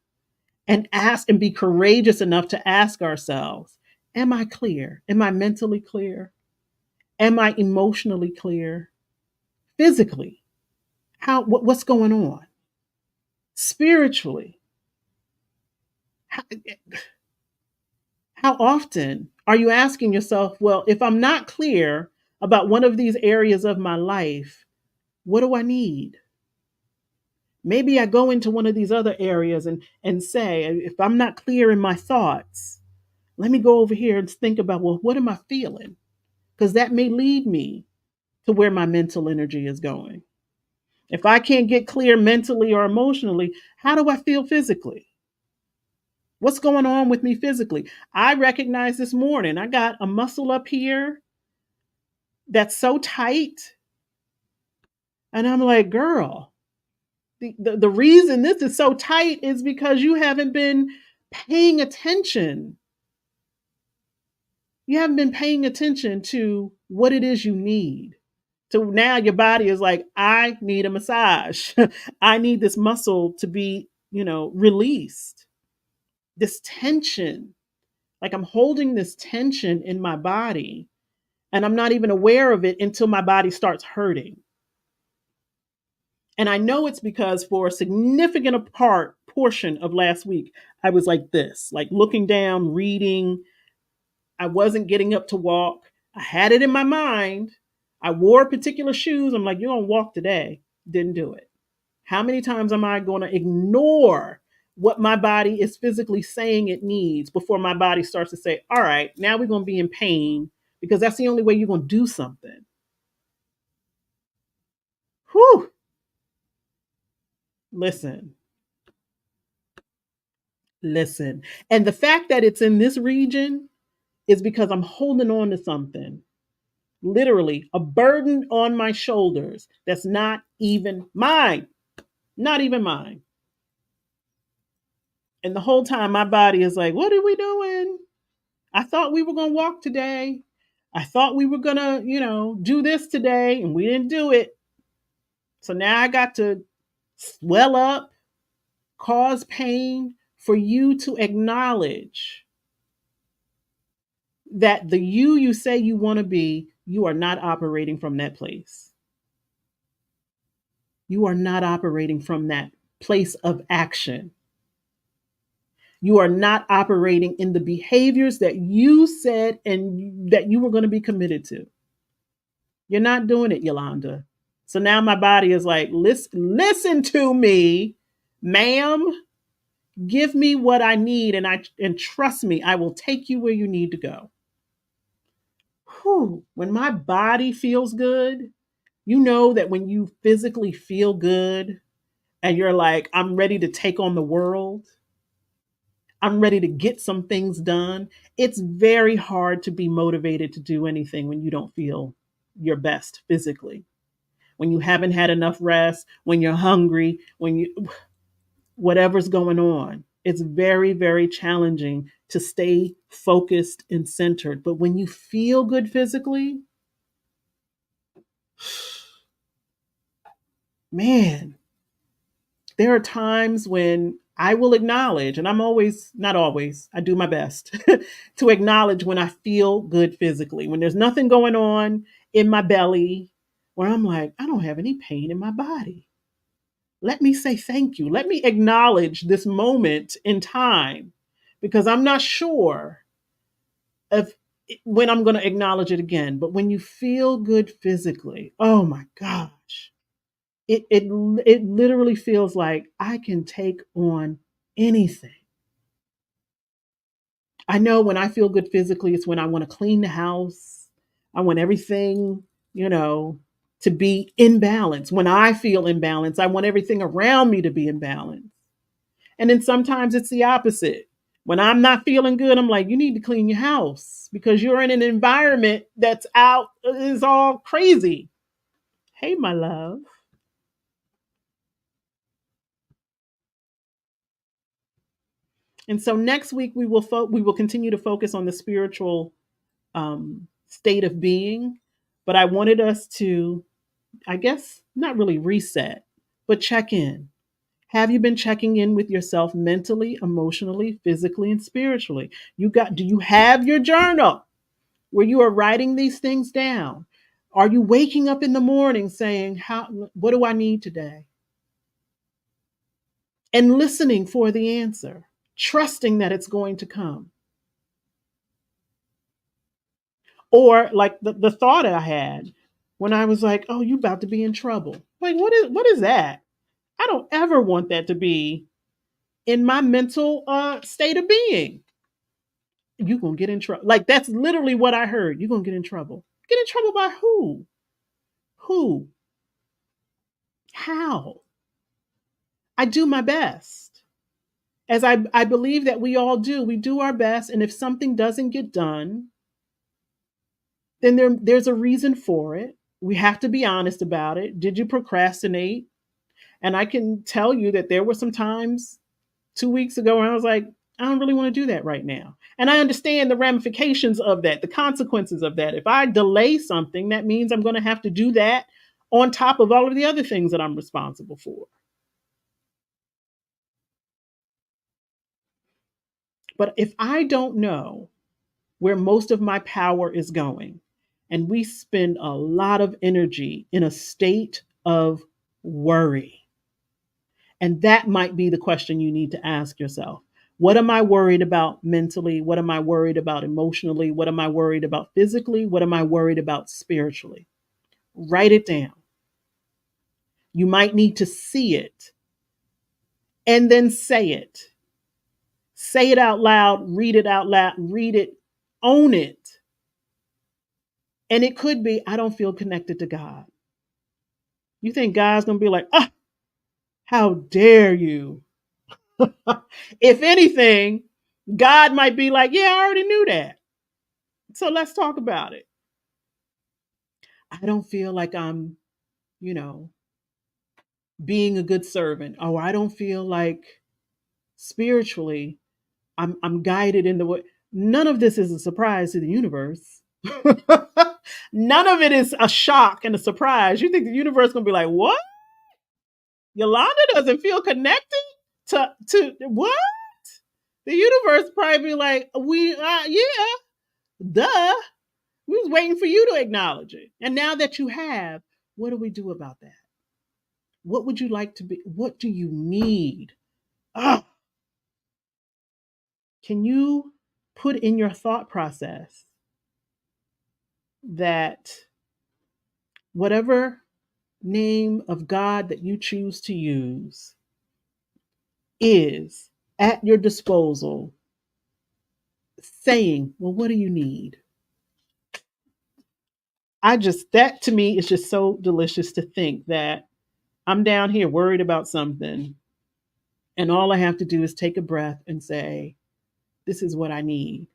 and ask and be courageous enough to ask ourselves, am I clear? Am I mentally clear? Am I emotionally clear? Physically? What's going on? Spiritually? How, how often are you asking yourself, well, if I'm not clear about one of these areas of my life, what do I need? Maybe I go into one of these other areas and say, if I'm not clear in my thoughts, let me go over here and think about, well, what am I feeling? Because that may lead me to where my mental energy is going. If I can't get clear mentally or emotionally, how do I feel physically? What's going on with me physically? I recognize this morning I got a muscle up here that's so tight. And I'm like, girl, the reason this is so tight is because you haven't been paying attention. You haven't been paying attention to what it is you need. So now your body is like, I need a massage. I need this muscle to be, released. This tension. Like I'm holding this tension in my body and I'm not even aware of it until my body starts hurting. And I know it's because for a significant portion of last week, I was like this, like looking down, reading. I wasn't getting up to walk. I had it in my mind. I wore particular shoes. I'm like, you're going to walk today. Didn't do it. How many times am I going to ignore what my body is physically saying it needs before my body starts to say, all right, now we're going to be in pain because that's the only way you're going to do something. Whew. Listen, listen. And the fact that it's in this region is because I'm holding on to something, literally a burden on my shoulders that's not even mine, not even mine. And the whole time my body is like, what are we doing? I thought we were going to walk today. I thought we were going to, do this today and we didn't do it. So now I got to swell up, cause pain for you to acknowledge that the you say you want to be, you are not operating from that place. You are not operating from that place of action. You are not operating in the behaviors that you said and that you were going to be committed to. You're not doing it, Yolanda. So now my body is like, listen to me, ma'am. Give me what I need, and trust me, I will take you where you need to go. Whew. When my body feels good, you know that when you physically feel good and you're like, I'm ready to take on the world, I'm ready to get some things done. It's very hard to be motivated to do anything when you don't feel your best physically. when you haven't had enough rest, when you're hungry, when you whatever's going on. It's very, very challenging to stay focused and centered. But when you feel good physically, man, there are times when I will acknowledge, and I'm always, not always, I do my best to acknowledge when I feel good physically, when there's nothing going on in my belly, where I'm like, I don't have any pain in my body. Let me say thank you. Let me acknowledge this moment in time because I'm not sure if when I'm going to acknowledge it again. But when you feel good physically, oh my gosh, it literally feels like I can take on anything. I know when I feel good physically, it's when I want to clean the house. I want everything, you know, to be in balance. When I feel in balance, I want everything around me to be in balance. And then sometimes it's the opposite. When I'm not feeling good, I'm like, you need to clean your house because you're in an environment that's out is all crazy. Hey, my love. And so next week we will continue to focus on the spiritual state of being, but I wanted us to, I guess, not really reset, but check in. Have you been checking in with yourself mentally, emotionally, physically, and spiritually? Do you have your journal where you are writing these things down? Are you waking up in the morning saying, what do I need today? And listening for the answer, trusting that it's going to come. Or like the thought I had when I was like, oh, you about to be in trouble. Like, what is that? I don't ever want that to be in my mental state of being. You gonna get in trouble. Like that's literally what I heard. You gonna get in trouble. Get in trouble by who? Who? How? I do my best. As I believe that we all do. We do our best. And if something doesn't get done, then there's a reason for it. We have to be honest about it. Did you procrastinate? And I can tell you that there were some times 2 weeks ago where I was like, I don't really want to do that right now. And I understand the ramifications of that, the consequences of that. If I delay something, that means I'm going to have to do that on top of all of the other things that I'm responsible for. But if I don't know where most of my power is going, and we spend a lot of energy in a state of worry, and that might be the question you need to ask yourself. What am I worried about mentally? What am I worried about emotionally? What am I worried about physically? What am I worried about spiritually? Write it down. You might need to see it and then say it. Say it out loud, read it, own it. And it could be, I don't feel connected to God. You think God's going to be like, ah, how dare you? If anything, God might be like, yeah, I already knew that. So let's talk about it. I don't feel like I'm, you know, being a good servant. Or I don't feel like spiritually I'm guided in the way. None of this is a surprise to the universe. None of it is a shock and a surprise. You think the universe is gonna be like, what? Yolanda doesn't feel connected to what? The universe probably be like, yeah, duh. We was waiting for you to acknowledge it. And now that you have, what do we do about that? What would you like to be? What do you need? Oh, can you put in your thought process that whatever name of God that you choose to use is at your disposal, saying, well, what do you need? That to me is just so delicious to think that I'm down here worried about something, and all I have to do is take a breath and say, this is what I need.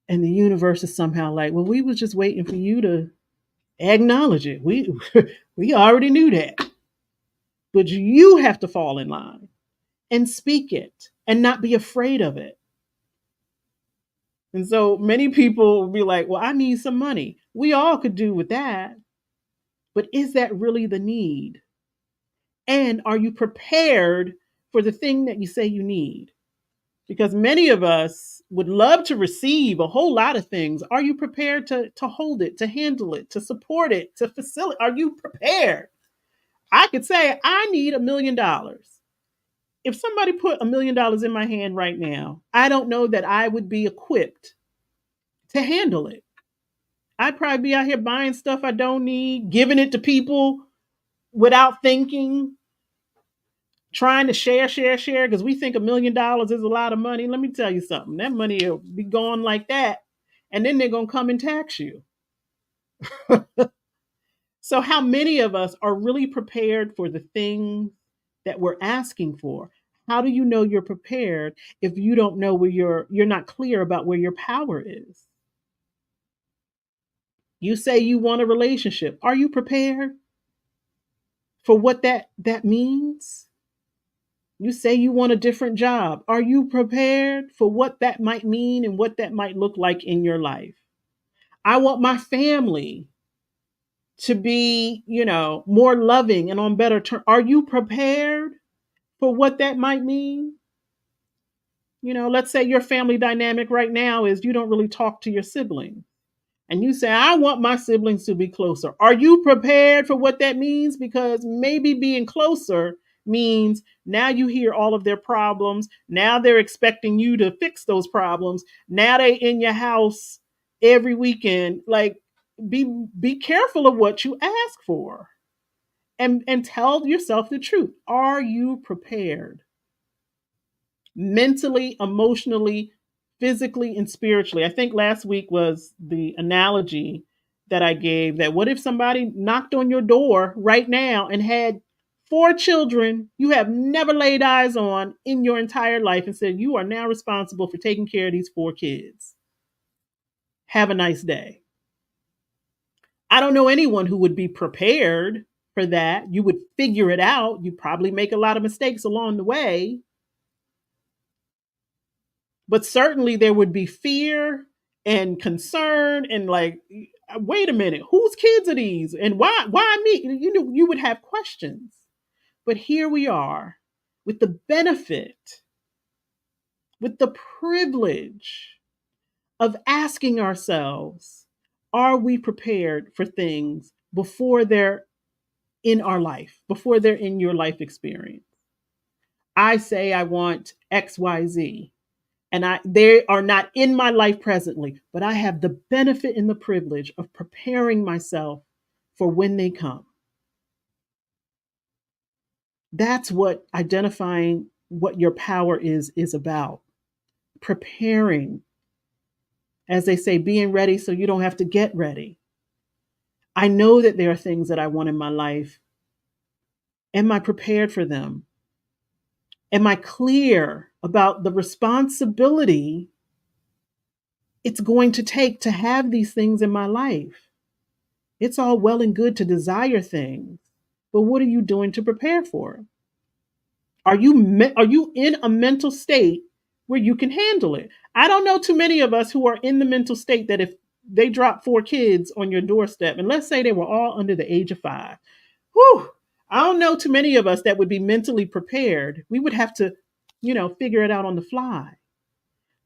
And the universe is somehow like, well, we was just waiting for you to Acknowledge it. We already knew that. But you have to fall in line and speak it and not be afraid of it. And so many people will be like, well, I need some money. We all could do with that. But is that really the need? And are you prepared for the thing that you say you need? Because many of us would love to receive a whole lot of things. Are you prepared to hold it, to handle it, to support it, to facilitate? Are you prepared? I could say, I need $1 million. If somebody put $1 million in my hand right now, I don't know that I would be equipped to handle it. I'd probably be out here buying stuff I don't need, giving it to people without thinking, trying to share, because we think $1 million is a lot of money. Let me tell you something. That money will be gone like that. And then they're going to come and tax you. So, how many of us are really prepared for the things that we're asking for? How do you know you're prepared if you don't know where you're not clear about where your power is? You say you want a relationship. Are you prepared for what that means? You say you want a different job. Are you prepared for what that might mean and what that might look like in your life? I want my family to be, more loving and on better terms. Are you prepared for what that might mean? Let's say your family dynamic right now is you don't really talk to your siblings. And you say, I want my siblings to be closer. Are you prepared for what that means? Because maybe being closer means now you hear all of their problems. Now they're expecting you to fix those problems. Now they in your house every weekend. Like, be careful of what you ask for, and tell yourself the truth. Are you prepared? Mentally, emotionally, physically, and spiritually. I think last week was the analogy that I gave, that what if somebody knocked on your door right now and had 4 children you have never laid eyes on in your entire life and said, you are now responsible for taking care of these 4 kids. Have a nice day. I don't know anyone who would be prepared for that. You would figure it out. You probably make a lot of mistakes along the way, but certainly there would be fear and concern and like, wait a minute, whose kids are these and why me? You would have questions. But here we are with the benefit, with the privilege of asking ourselves, are we prepared for things before they're in our life, before they're in your life experience? I say I want XYZ, and they are not in my life presently, but I have the benefit and the privilege of preparing myself for when they come. That's what identifying what your power is about. Preparing, as they say, being ready so you don't have to get ready. I know that there are things that I want in my life. Am I prepared for them? Am I clear about the responsibility it's going to take to have these things in my life? It's all well and good to desire things, but what are you doing to prepare for it? Are you in a mental state where you can handle it? I don't know too many of us who are in the mental state that if they drop 4 kids on your doorstep, and let's say they were all under the age of 5, whew, I don't know too many of us that would be mentally prepared. We would have to, figure it out on the fly.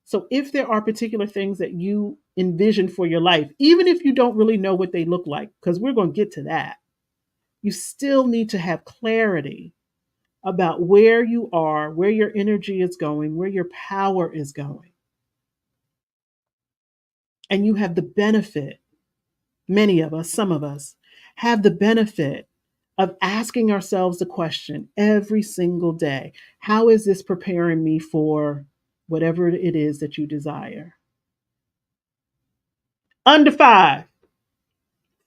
So if there are particular things that you envision for your life, even if you don't really know what they look like, because we're going to get to that, you still need to have clarity about where you are, where your energy is going, where your power is going. And you have the benefit, many of us, some of us, have the benefit of asking ourselves the question every single day: how is this preparing me for whatever it is that you desire? Under 5.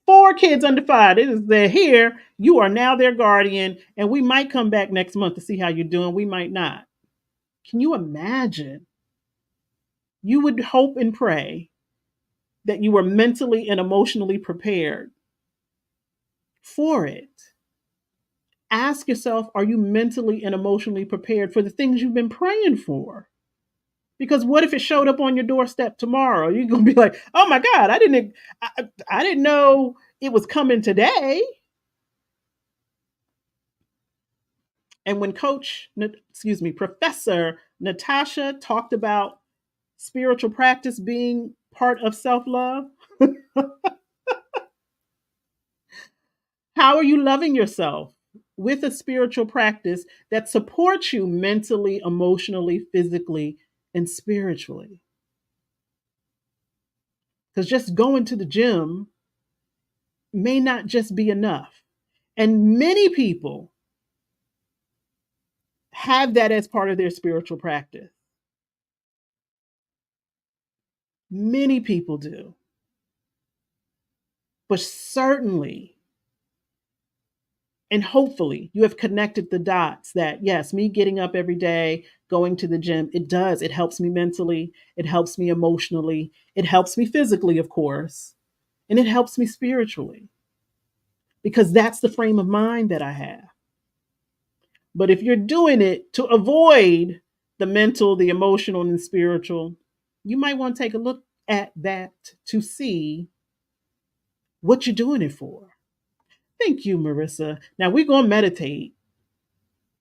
4 kids under 5. They're here. You are now their guardian, and we might come back next month to see how you're doing. We might not. Can you imagine? You would hope and pray that you were mentally and emotionally prepared for it. Ask yourself, are you mentally and emotionally prepared for the things you've been praying for? Because what if it showed up on your doorstep tomorrow? You're gonna be like, "Oh my God, I didn't know it was coming today." And when Professor Natasha talked about spiritual practice being part of self love, how are you loving yourself with a spiritual practice that supports you mentally, emotionally, physically, and spiritually? Because just going to the gym may not just be enough. And many people have that as part of their spiritual practice. Many people do. But certainly, and hopefully, you have connected the dots that, yes, me getting up every day, going to the gym, it does. It helps me mentally, it helps me emotionally, it helps me physically, of course, and it helps me spiritually because that's the frame of mind that I have. But if you're doing it to avoid the mental, the emotional, and the spiritual, you might want to take a look at that to see what you're doing it for. Thank you, Marissa. Now we're going to meditate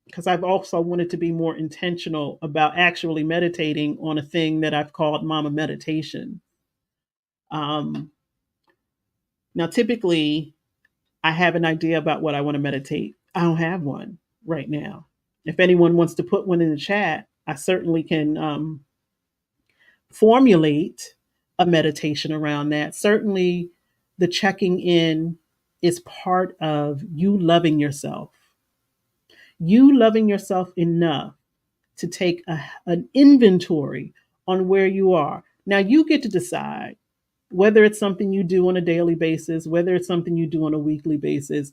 because I've also wanted to be more intentional about actually meditating on a thing that I've called Mama Meditation. Um, Now, typically, I have an idea about what I want to meditate. I don't have one right now. If anyone wants to put one in the chat, I certainly can formulate a meditation around that. Certainly, the checking in is part of you loving yourself enough to take an inventory on where you are. Now, you get to decide whether it's something you do on a daily basis, whether it's something you do on a weekly basis.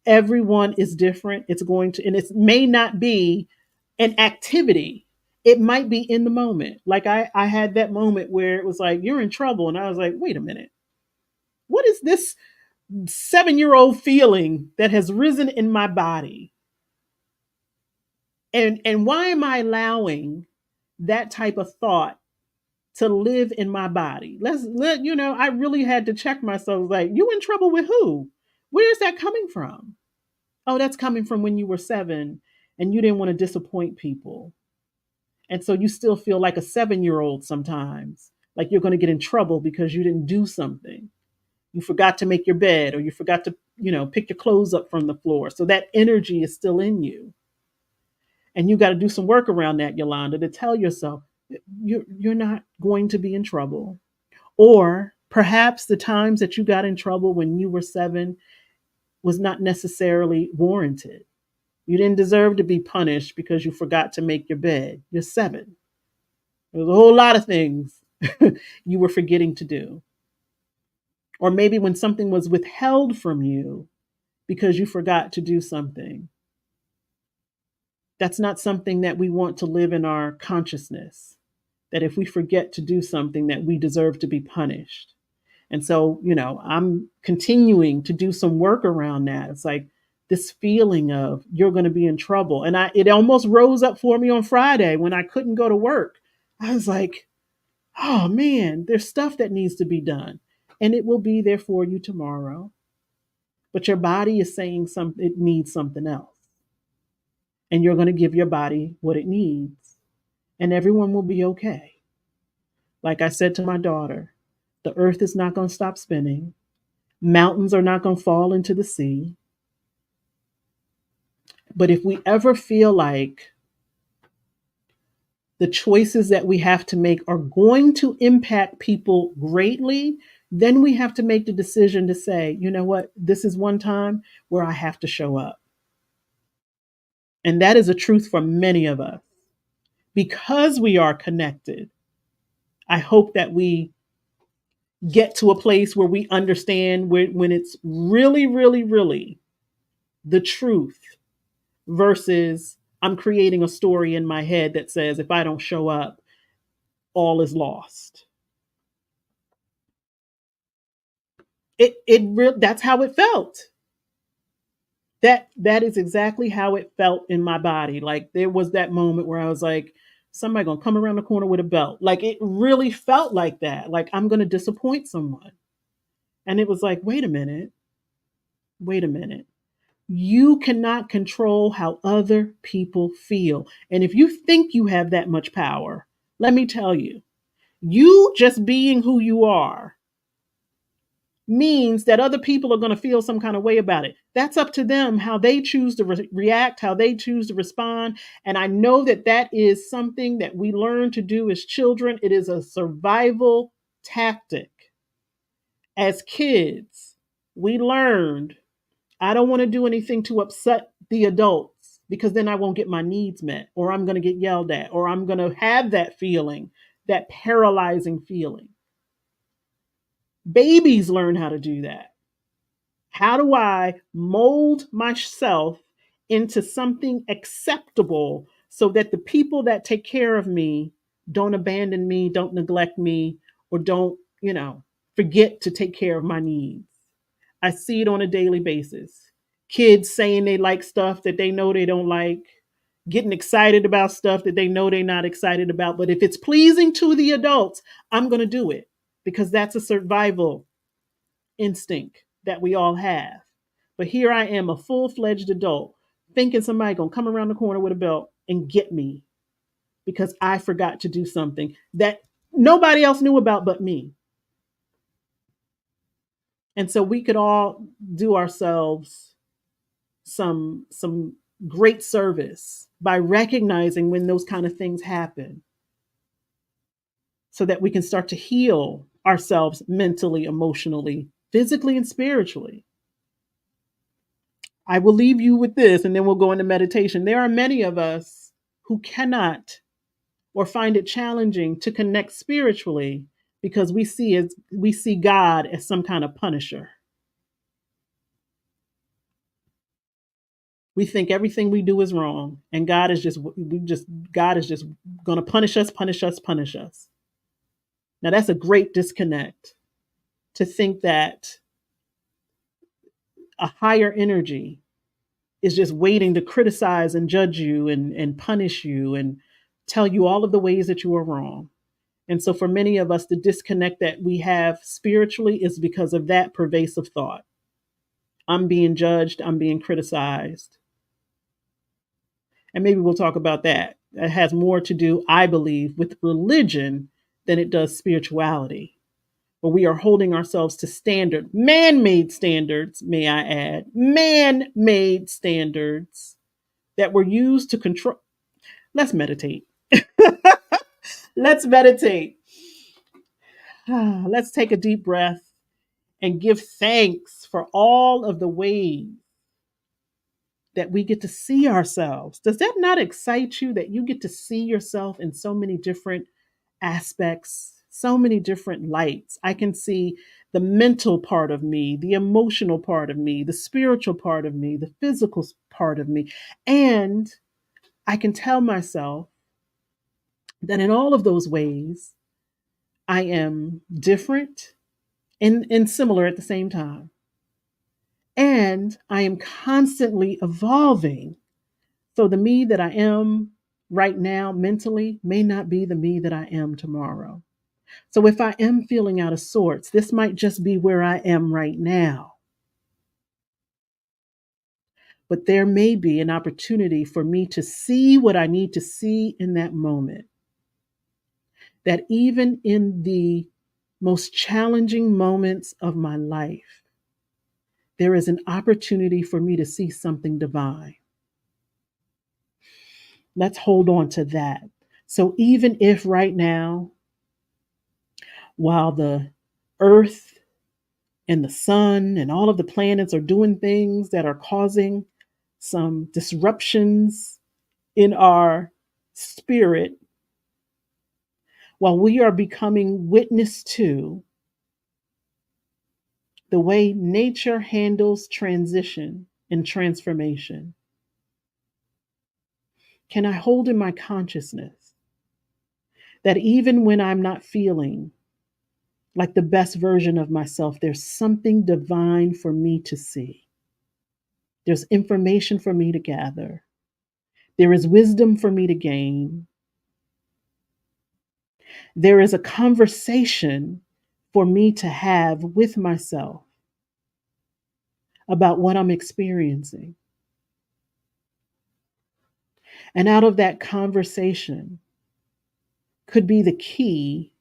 Everyone is different. It's going to, and it may not be an activity. It might be in the moment. Like I had that moment where it was like, you're in trouble. And I was like, wait a minute. What is this 7-year old feeling that has risen in my body? And why am I allowing that type of thought to live in my body? I really had to check myself, like, you in trouble with who? Where is that coming from? Oh, that's coming from when you were 7 and you didn't want to disappoint people. And so you still feel like a 7-year old sometimes, like you're going to get in trouble because you didn't do something. You forgot to make your bed or you forgot to, pick your clothes up from the floor. So that energy is still in you. And you got to do some work around that, Yolanda, to tell yourself you're not going to be in trouble. Or perhaps the times that you got in trouble when you were 7 was not necessarily warranted. You didn't deserve to be punished because you forgot to make your bed. You're 7. There's a whole lot of things you were forgetting to do. Or maybe when something was withheld from you because you forgot to do something. That's not something that we want to live in our consciousness. That if we forget to do something, that we deserve to be punished. And so, I'm continuing to do some work around that. It's like this feeling of you're going to be in trouble. And it almost rose up for me on Friday when I couldn't go to work. I was like, oh man, there's stuff that needs to be done. And it will be there for you tomorrow. But your body is saying it needs something else. And you're going to give your body what it needs. And everyone will be okay. Like I said to my daughter, the earth is not going to stop spinning. Mountains are not going to fall into the sea. But if we ever feel like the choices that we have to make are going to impact people greatly, then we have to make the decision to say, you know what, this is one time where I have to show up. And that is a truth for many of us. Because we are connected, I hope that we get to a place where we understand when it's really, really, really the truth versus I'm creating a story in my head that says if I don't show up, all is lost. That's how it felt. That is exactly how it felt in my body. Like there was that moment where I was like, somebody gonna come around the corner with a belt. Like it really felt like that. Like I'm gonna disappoint someone. And it was like, wait a minute. You cannot control how other people feel. And if you think you have that much power, let me tell you, you just being who you are means that other people are going to feel some kind of way about it. That's up to them how they choose to react, how they choose to respond. And I know that that is something that we learn to do as children. It is a survival tactic. As kids, we learned I don't want to do anything to upset the adults because then I won't get my needs met, or I'm going to get yelled at, or I'm going to have that feeling, that paralyzing feeling. Babies learn how to do that. How do I mold myself into something acceptable so that the people that take care of me don't abandon me, don't neglect me, or don't, forget to take care of my needs? I see it on a daily basis. Kids saying they like stuff that they know they don't like, getting excited about stuff that they know they're not excited about. But if it's pleasing to the adults, I'm going to do it because that's a survival instinct that we all have. But here I am, a full-fledged adult, thinking somebody gonna come around the corner with a belt and get me because I forgot to do something that nobody else knew about but me. And so we could all do ourselves some great service by recognizing when those kind of things happen so that we can start to heal ourselves mentally, emotionally, physically, and spiritually. I will leave you with this and then we'll go into meditation. There are many of us who cannot or find it challenging to connect spiritually because we see God as some kind of punisher. We think everything we do is wrong and God is just going to punish us, punish us, punish us. Now that's a great disconnect to think that a higher energy is just waiting to criticize and judge you and punish you and tell you all of the ways that you are wrong. And so, for many of us, the disconnect that we have spiritually is because of that pervasive thought. I'm being judged, I'm being criticized. And maybe we'll talk about that. It has more to do, I believe, with religion than it does spirituality. But we are holding ourselves to man made standards, may I add, man made standards that were used to control. Let's meditate. Let's meditate. Let's take a deep breath and give thanks for all of the ways that we get to see ourselves. Does that not excite you that you get to see yourself in so many different aspects, so many different lights? I can see the mental part of me, the emotional part of me, the spiritual part of me, the physical part of me. And I can tell myself that in all of those ways, I am different and similar at the same time. And I am constantly evolving. So the me that I am right now mentally may not be the me that I am tomorrow. So if I am feeling out of sorts, this might just be where I am right now. But there may be an opportunity for me to see what I need to see in that moment. That even in the most challenging moments of my life, there is an opportunity for me to see something divine. Let's hold on to that. So even if right now, while the earth and the sun and all of the planets are doing things that are causing some disruptions in our spirit, while we are becoming witness to the way nature handles transition and transformation, can I hold in my consciousness that even when I'm not feeling like the best version of myself, there's something divine for me to see? There's information for me to gather. There is wisdom for me to gain. There is a conversation for me to have with myself about what I'm experiencing. And out of that conversation could be the key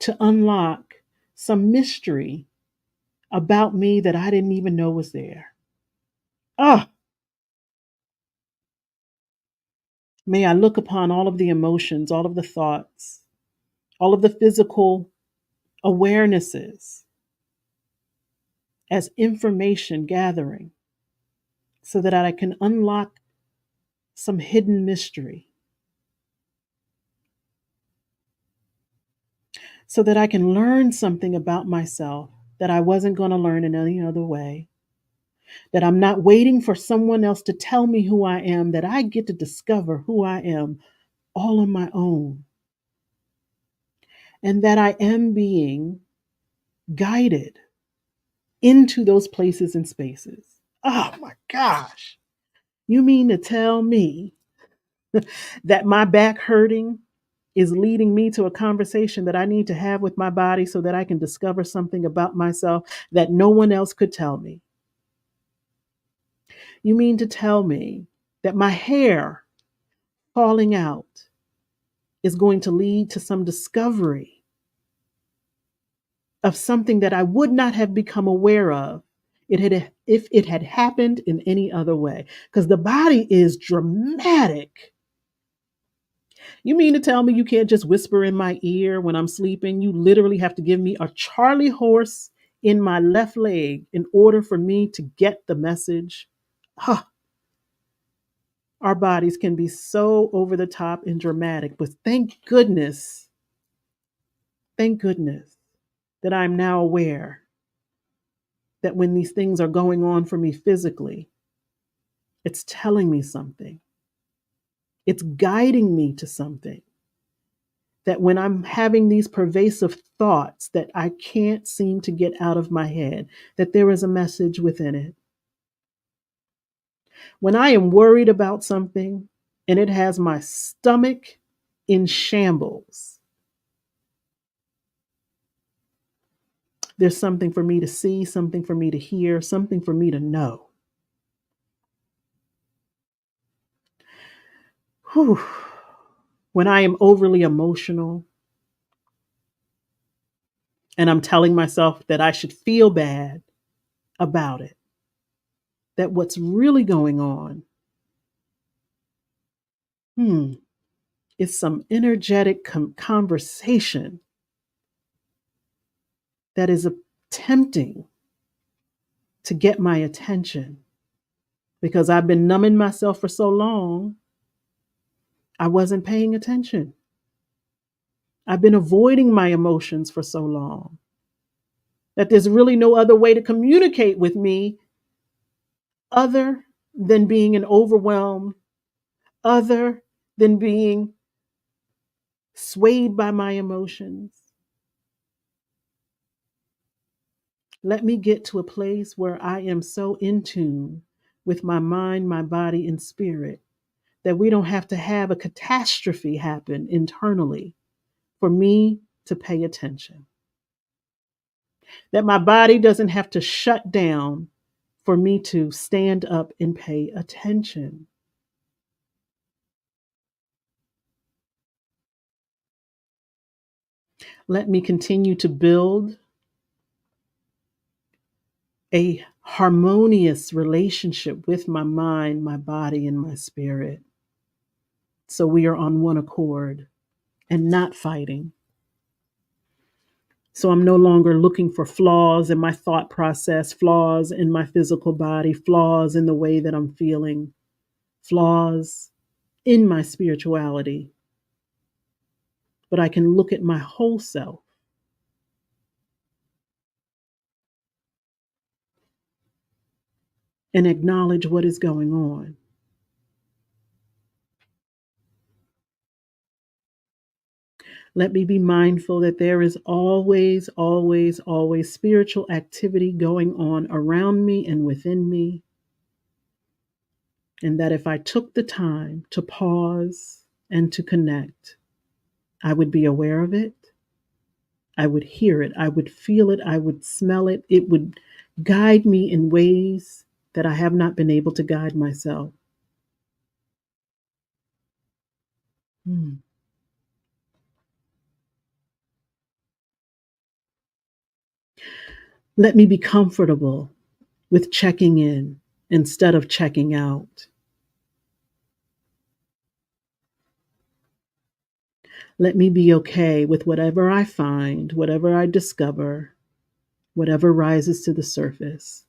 to unlock some mystery about me that I didn't even know was there. Ah, may I look upon all of the emotions, all of the thoughts, all of the physical awarenesses as information gathering so that I can unlock some hidden mystery, so that I can learn something about myself that I wasn't going to learn in any other way, that I'm not waiting for someone else to tell me who I am, that I get to discover who I am all on my own, and that I am being guided into those places and spaces. Oh my gosh. You mean to tell me that my back hurting is leading me to a conversation that I need to have with my body so that I can discover something about myself that no one else could tell me? You mean to tell me that my hair falling out is going to lead to some discovery of something that I would not have become aware of if it had happened in any other way? Because the body is dramatic. You mean to tell me you can't just whisper in my ear when I'm sleeping? You literally have to give me a Charlie horse in my left leg in order for me to get the message. Huh. Our bodies can be so over the top and dramatic, but thank goodness that I'm now aware that when these things are going on for me physically, it's telling me something. It's guiding me to something. That when I'm having these pervasive thoughts that I can't seem to get out of my head, that there is a message within it. When I am worried about something and it has my stomach in shambles, there's something for me to see, something for me to hear, something for me to know. Whew. When I am overly emotional and I'm telling myself that I should feel bad about it, that what's really going on, hmm, is some energetic conversation that is attempting to get my attention because I've been numbing myself for so long, I wasn't paying attention. I've been avoiding my emotions for so long that there's really no other way to communicate with me other than being an overwhelm, other than being swayed by my emotions. Let me get to a place where I am so in tune with my mind, my body, and spirit that we don't have to have a catastrophe happen internally for me to pay attention. That my body doesn't have to shut down for me to stand up and pay attention. Let me continue to build a harmonious relationship with my mind, my body, and my spirit. So we are on one accord and not fighting. So I'm no longer looking for flaws in my thought process, flaws in my physical body, flaws in the way that I'm feeling, flaws in my spirituality. But I can look at my whole self and acknowledge what is going on. Let me be mindful that there is always, always, always spiritual activity going on around me and within me. And that if I took the time to pause and to connect, I would be aware of it. I would hear it. I would feel it. I would smell it. It would guide me in ways that I have not been able to guide myself. Hmm. Let me be comfortable with checking in instead of checking out. Let me be okay with whatever I find, whatever I discover, whatever rises to the surface,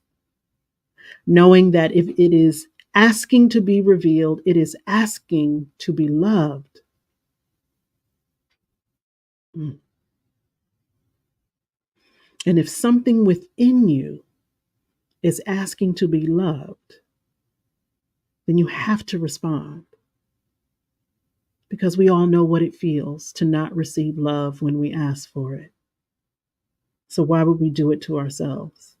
knowing that if it is asking to be revealed, it is asking to be loved. Mm. And if something within you is asking to be loved, then you have to respond because we all know what it feels to not receive love when we ask for it. So why would we do it to ourselves?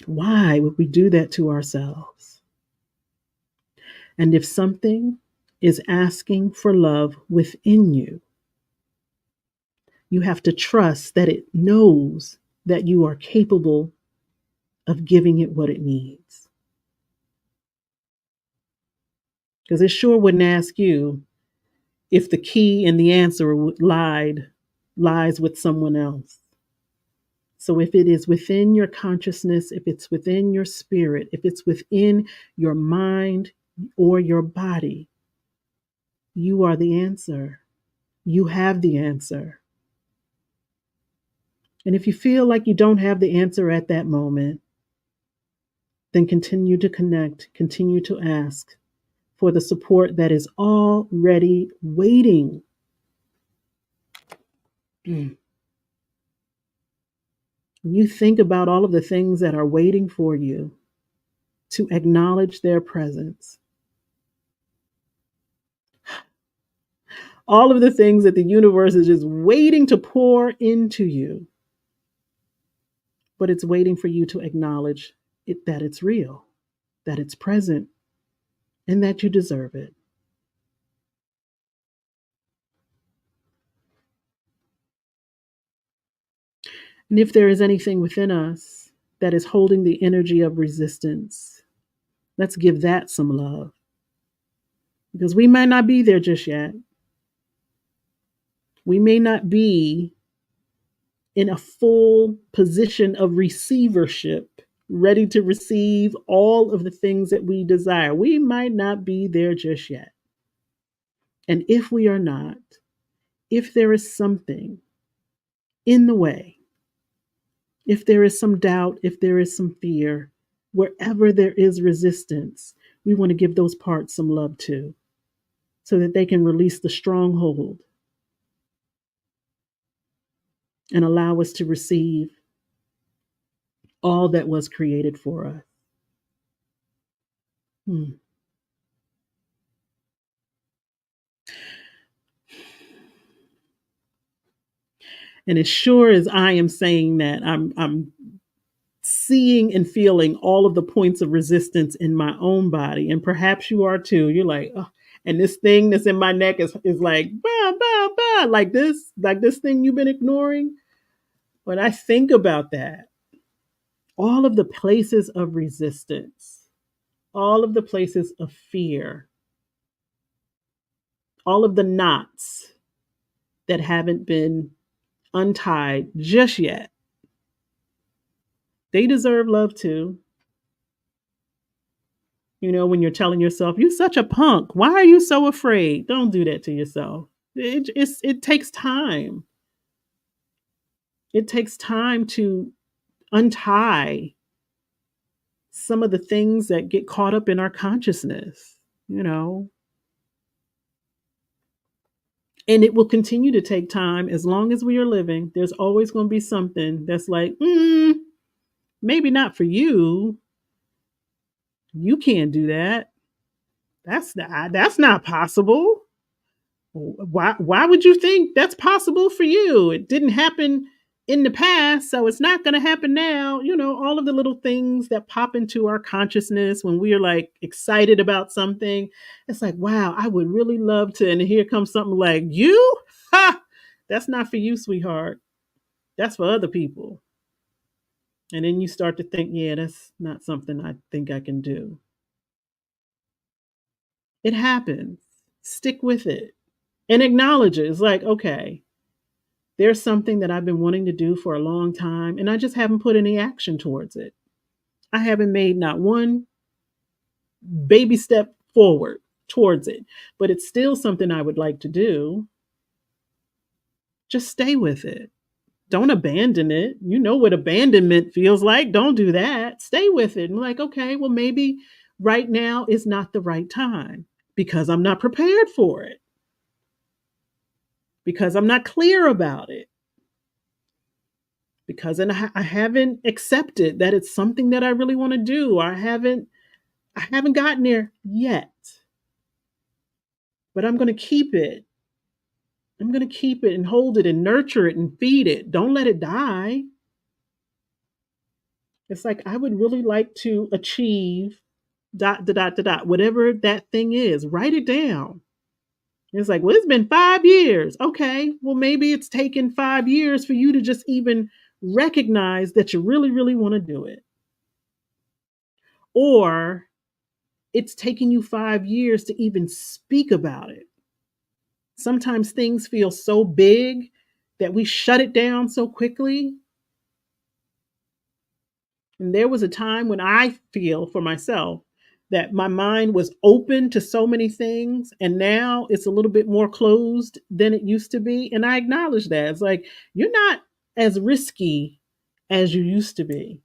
Why would we do that to ourselves? And if something is asking for love within you, you have to trust that it knows that you are capable of giving it what it needs. Because it sure wouldn't ask you if the key and the answer lies with someone else. So if it is within your consciousness, if it's within your spirit, if it's within your mind or your body, you are the answer. You have the answer. And if you feel like you don't have the answer at that moment, then continue to connect, continue to ask for the support that is already waiting. Mm. When you think about all of the things that are waiting for you to acknowledge their presence, all of the things that the universe is just waiting to pour into you, but it's waiting for you to acknowledge it, that it's real, that it's present, and that you deserve it. And if there is anything within us that is holding the energy of resistance, let's give that some love because we might not be there just yet. We may not be in a full position of receivership, ready to receive all of the things that we desire. We might not be there just yet. And if we are not, if there is something in the way, if there is some doubt, if there is some fear, wherever there is resistance, we want to give those parts some love too, so that they can release the stronghold and allow us to receive all that was created for us. Hmm. And as sure as I am saying that, I'm seeing and feeling all of the points of resistance in my own body, and perhaps you are too. You're like, oh, and this thing that's in my neck is like, bah, bah, bah, like this thing you've been ignoring. When I think about that, all of the places of resistance, all of the places of fear, all of the knots that haven't been untied just yet, they deserve love too. You know, when you're telling yourself, you're such a punk. Why are you so afraid? Don't do that to yourself. It takes time. It takes time to untie some of the things that get caught up in our consciousness, you know. And it will continue to take time as long as we are living. There's always going to be something that's like, maybe not for you. You can't do that. That's not possible. Why would you think that's possible for you? It didn't happen in the past, so it's not going to happen now. All of the little things that pop into our consciousness when we are like excited about something. It's like, wow, I would really love to. And here comes something like, you? Ha! That's not for you, sweetheart. That's for other people. And then you start to think, yeah, that's not something I think I can do. It happens. Stick with it and acknowledge it. It's like, okay, there's something that I've been wanting to do for a long time, and I just haven't put any action towards it. I haven't made not one baby step forward towards it, but it's still something I would like to do. Just stay with it. Don't abandon it. You know what abandonment feels like. Don't do that. Stay with it. And like, okay, well, maybe right now is not the right time because I'm not prepared for it, because I'm not clear about it, because I haven't accepted that it's something that I really want to do. Or I haven't gotten there yet, but I'm going to keep it. I'm going to keep it and hold it and nurture it and feed it. Don't let it die. It's like I would really like to achieve dot dot dot dot dot, whatever that thing is. Write it down. It's like, well, it's been 5 years. Okay, well, maybe it's taken 5 years for you to just even recognize that you really, really want to do it. Or it's taking you 5 years to even speak about it. Sometimes things feel so big that we shut it down so quickly. And there was a time when I feel for myself that my mind was open to so many things, and now it's a little bit more closed than it used to be. And I acknowledge that. It's like, you're not as risky as you used to be.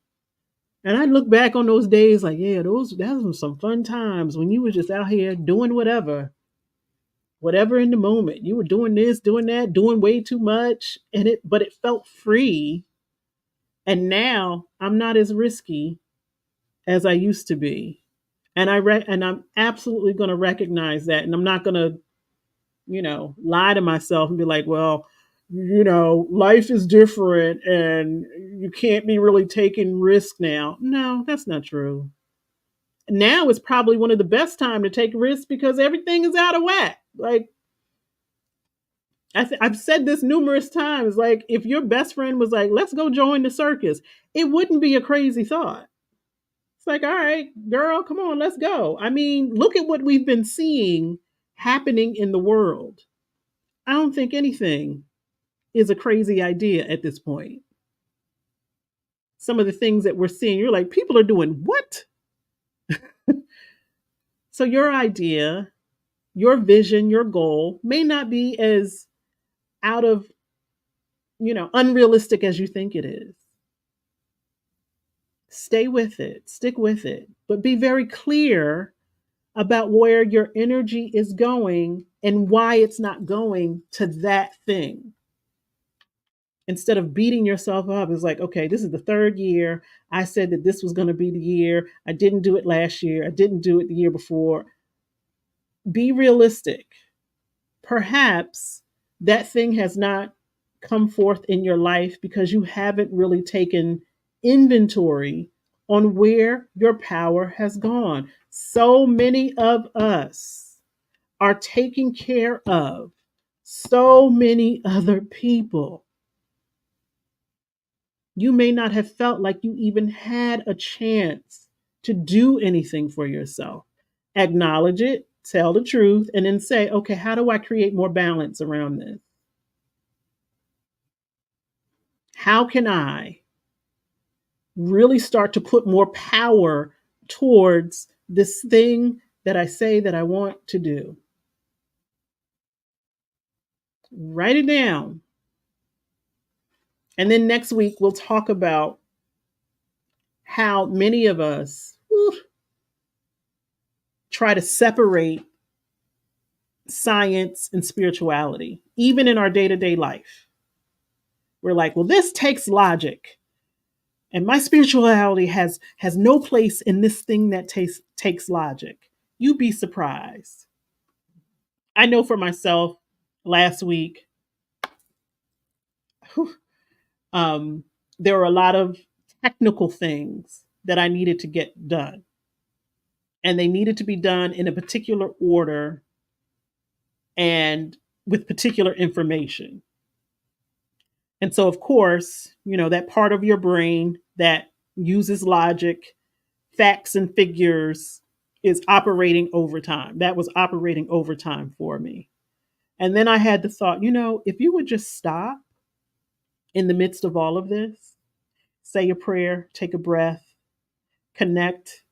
And I look back on those days like, yeah, that was some fun times when you were just out here doing whatever in the moment. You were doing this, doing that, doing way too much, but it felt free. And now I'm not as risky as I used to be. And I'm absolutely going to recognize that, and I'm not going to, lie to myself and be like, well, life is different and you can't be really taking risk now. No, that's not true. Now is probably one of the best time to take risks because everything is out of whack. Like, I've said this numerous times. Like, if your best friend was like, let's go join the circus, it wouldn't be a crazy thought. It's like, all right, girl, come on, let's go. I mean, look at what we've been seeing happening in the world. I don't think anything is a crazy idea at this point. Some of the things that we're seeing, you're like, people are doing what? So, your idea, your vision, your goal may not be as out of, unrealistic as you think it is. Stay with it, stick with it, but be very clear about where your energy is going and why it's not going to that thing. Instead of beating yourself up, it's like, okay, this is the third year. I said that this was going to be the year. I didn't do it last year. I didn't do it the year before. Be realistic. Perhaps that thing has not come forth in your life because you haven't really taken inventory on where your power has gone. So many of us are taking care of so many other people. You may not have felt like you even had a chance to do anything for yourself. Acknowledge it, tell the truth, and then say, okay, how do I create more balance around this? How can I really start to put more power towards this thing that I say that I want to do? Write it down. And then next week, we'll talk about how many of us try to separate science and spirituality, even in our day to day life. We're like, well, this takes logic. And my spirituality has no place in this thing that takes logic. You'd be surprised. I know for myself, last week, Um, there were a lot of technical things that I needed to get done, and they needed to be done in a particular order and with particular information. And so, of course, that part of your brain that uses logic, facts, and figures is operating overtime. That was operating overtime for me. And then I had the thought, if you would just stop in the midst of all of this, say a prayer, take a breath, connect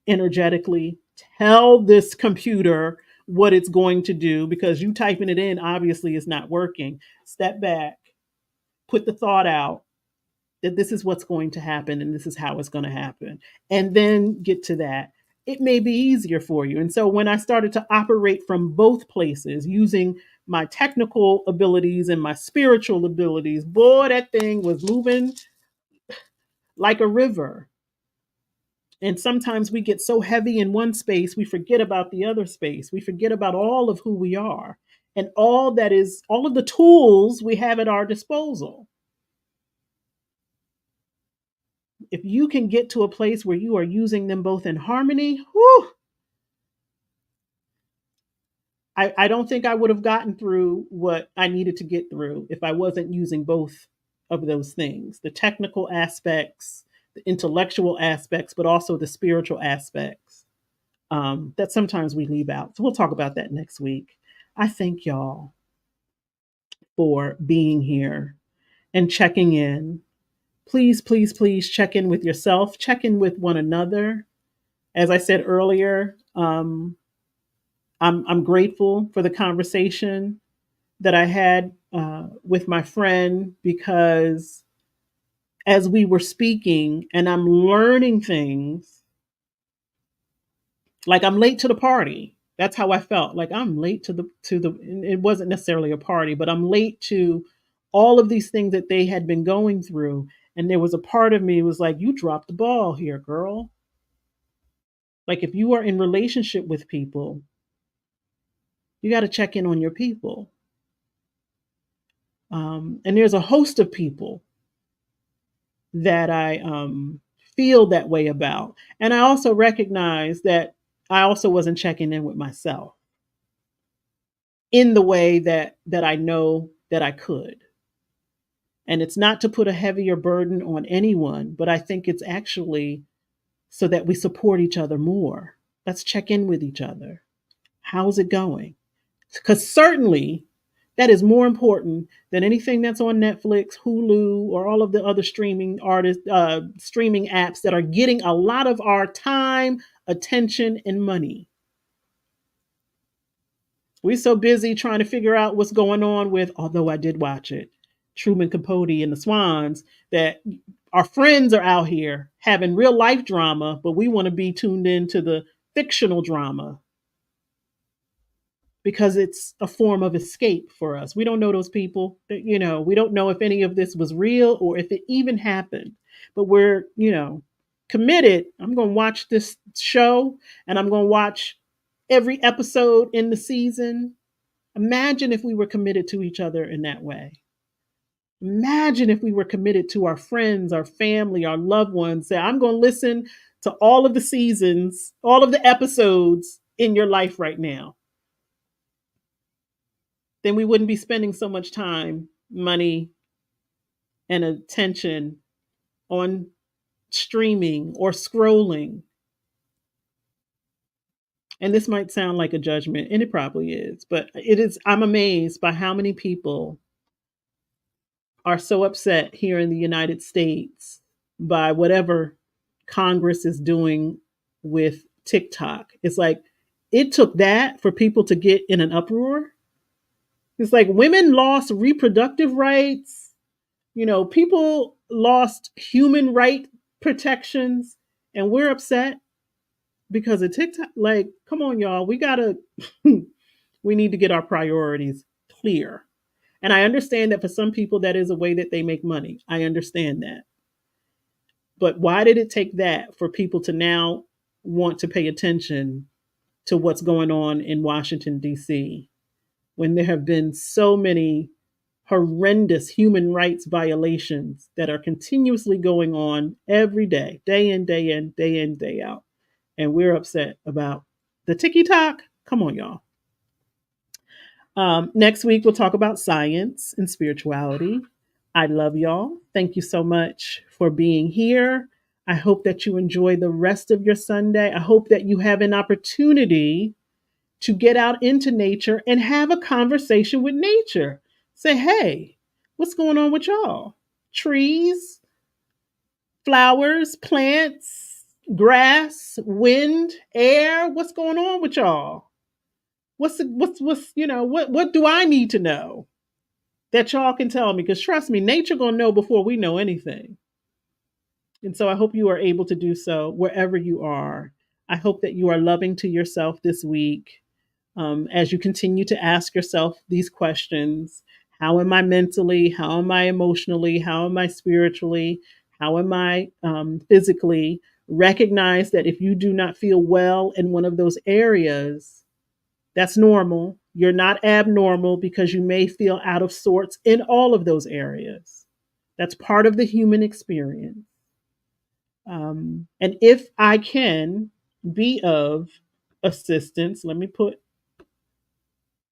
energetically, tell this computer what it's going to do, because you typing it in obviously is not working. Step back, put the thought out that this is what's going to happen and this is how it's going to happen, and then get to that. It may be easier for you. And so when I started to operate from both places, using my technical abilities and my spiritual abilities, boy, that thing was moving like a river. And sometimes we get so heavy in one space, we forget about the other space. We forget about all of who we are and all of the tools we have at our disposal. If you can get to a place where you are using them both in harmony, whew, I don't think I would have gotten through what I needed to get through if I wasn't using both of those things, the technical aspects, the intellectual aspects, but also the spiritual aspects that sometimes we leave out. So we'll talk about that next week. I thank y'all for being here and checking in. Please, please, please check in with yourself, check in with one another. As I said earlier, I'm grateful for the conversation that I had with my friend, because as we were speaking and I'm learning things, like I'm late to the party. That's how I felt. Like I'm late to the. It wasn't necessarily a party, but I'm late to all of these things that they had been going through. And there was a part of me was like, you dropped the ball here, girl. Like if you are in relationship with people, you got to check in on your people. And there's a host of people that I feel that way about. And I also recognize that I also wasn't checking in with myself in the way that I know that I could. And it's not to put a heavier burden on anyone, but I think it's actually so that we support each other more. Let's check in with each other. How's it going? Because certainly that is more important than anything that's on Netflix, Hulu, or all of the other streaming apps that are getting a lot of our time, attention, and money. We're so busy trying to figure out what's going on with, although I did watch it, Truman Capote and the Swans, that our friends are out here having real life drama, but we want to be tuned into the fictional drama because it's a form of escape for us. We don't know those people. We don't know if any of this was real or if it even happened. But we're, committed. I'm going to watch this show and I'm going to watch every episode in the season. Imagine if we were committed to each other in that way. Imagine if we were committed to our friends, our family, our loved ones. Say, I'm going to listen to all of the seasons, all of the episodes in your life right now. Then we wouldn't be spending so much time, money, and attention on streaming or scrolling. And this might sound like a judgment, and it probably is, but it is. I'm amazed by how many people are so upset here in the United States by whatever Congress is doing with TikTok. It's like it took that for people to get in an uproar. It's like women lost reproductive rights. People lost human right protections, and we're upset because of TikTok. Like, come on, y'all. We need to get our priorities clear. And I understand that for some people, that is a way that they make money. I understand that. But why did it take that for people to now want to pay attention to what's going on in Washington, D.C., when there have been so many horrendous human rights violations that are continuously going on every day, day in, day in, day in, day out. And we're upset about the ticky tock. Come on, y'all. Next week, we'll talk about science and spirituality. I love y'all. Thank you so much for being here. I hope that you enjoy the rest of your Sunday. I hope that you have an opportunity to get out into nature and have a conversation with nature. Say, hey, what's going on with y'all? Trees, flowers, plants, grass, wind, air. What's going on with y'all? What's what do I need to know that y'all can tell me? Because trust me, nature gonna know before we know anything. And so I hope you are able to do so wherever you are. I hope that you are loving to yourself this week as you continue to ask yourself these questions. How am I mentally? How am I emotionally? How am I spiritually? How am I physically? Recognize that if you do not feel well in one of those areas, that's normal. You're not abnormal because you may feel out of sorts in all of those areas. That's part of the human experience. And if I can be of assistance, let me put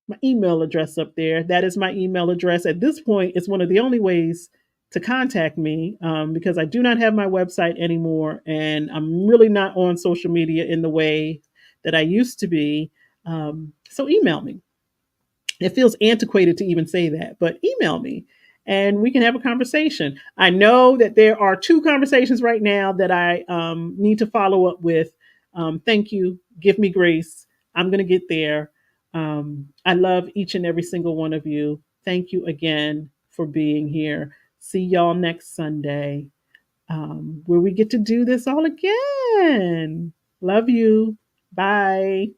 my email address up there. That is my email address. At this point, it's one of the only ways to contact me because I do not have my website anymore and I'm really not on social media in the way that I used to be. So email me. It feels antiquated to even say that, but email me and we can have a conversation. I know that there are two conversations right now that I need to follow up with. Thank you. Give me grace. I'm going to get there. I love each and every single one of you. Thank you again for being here. See y'all next Sunday where we get to do this all again. Love you. Bye.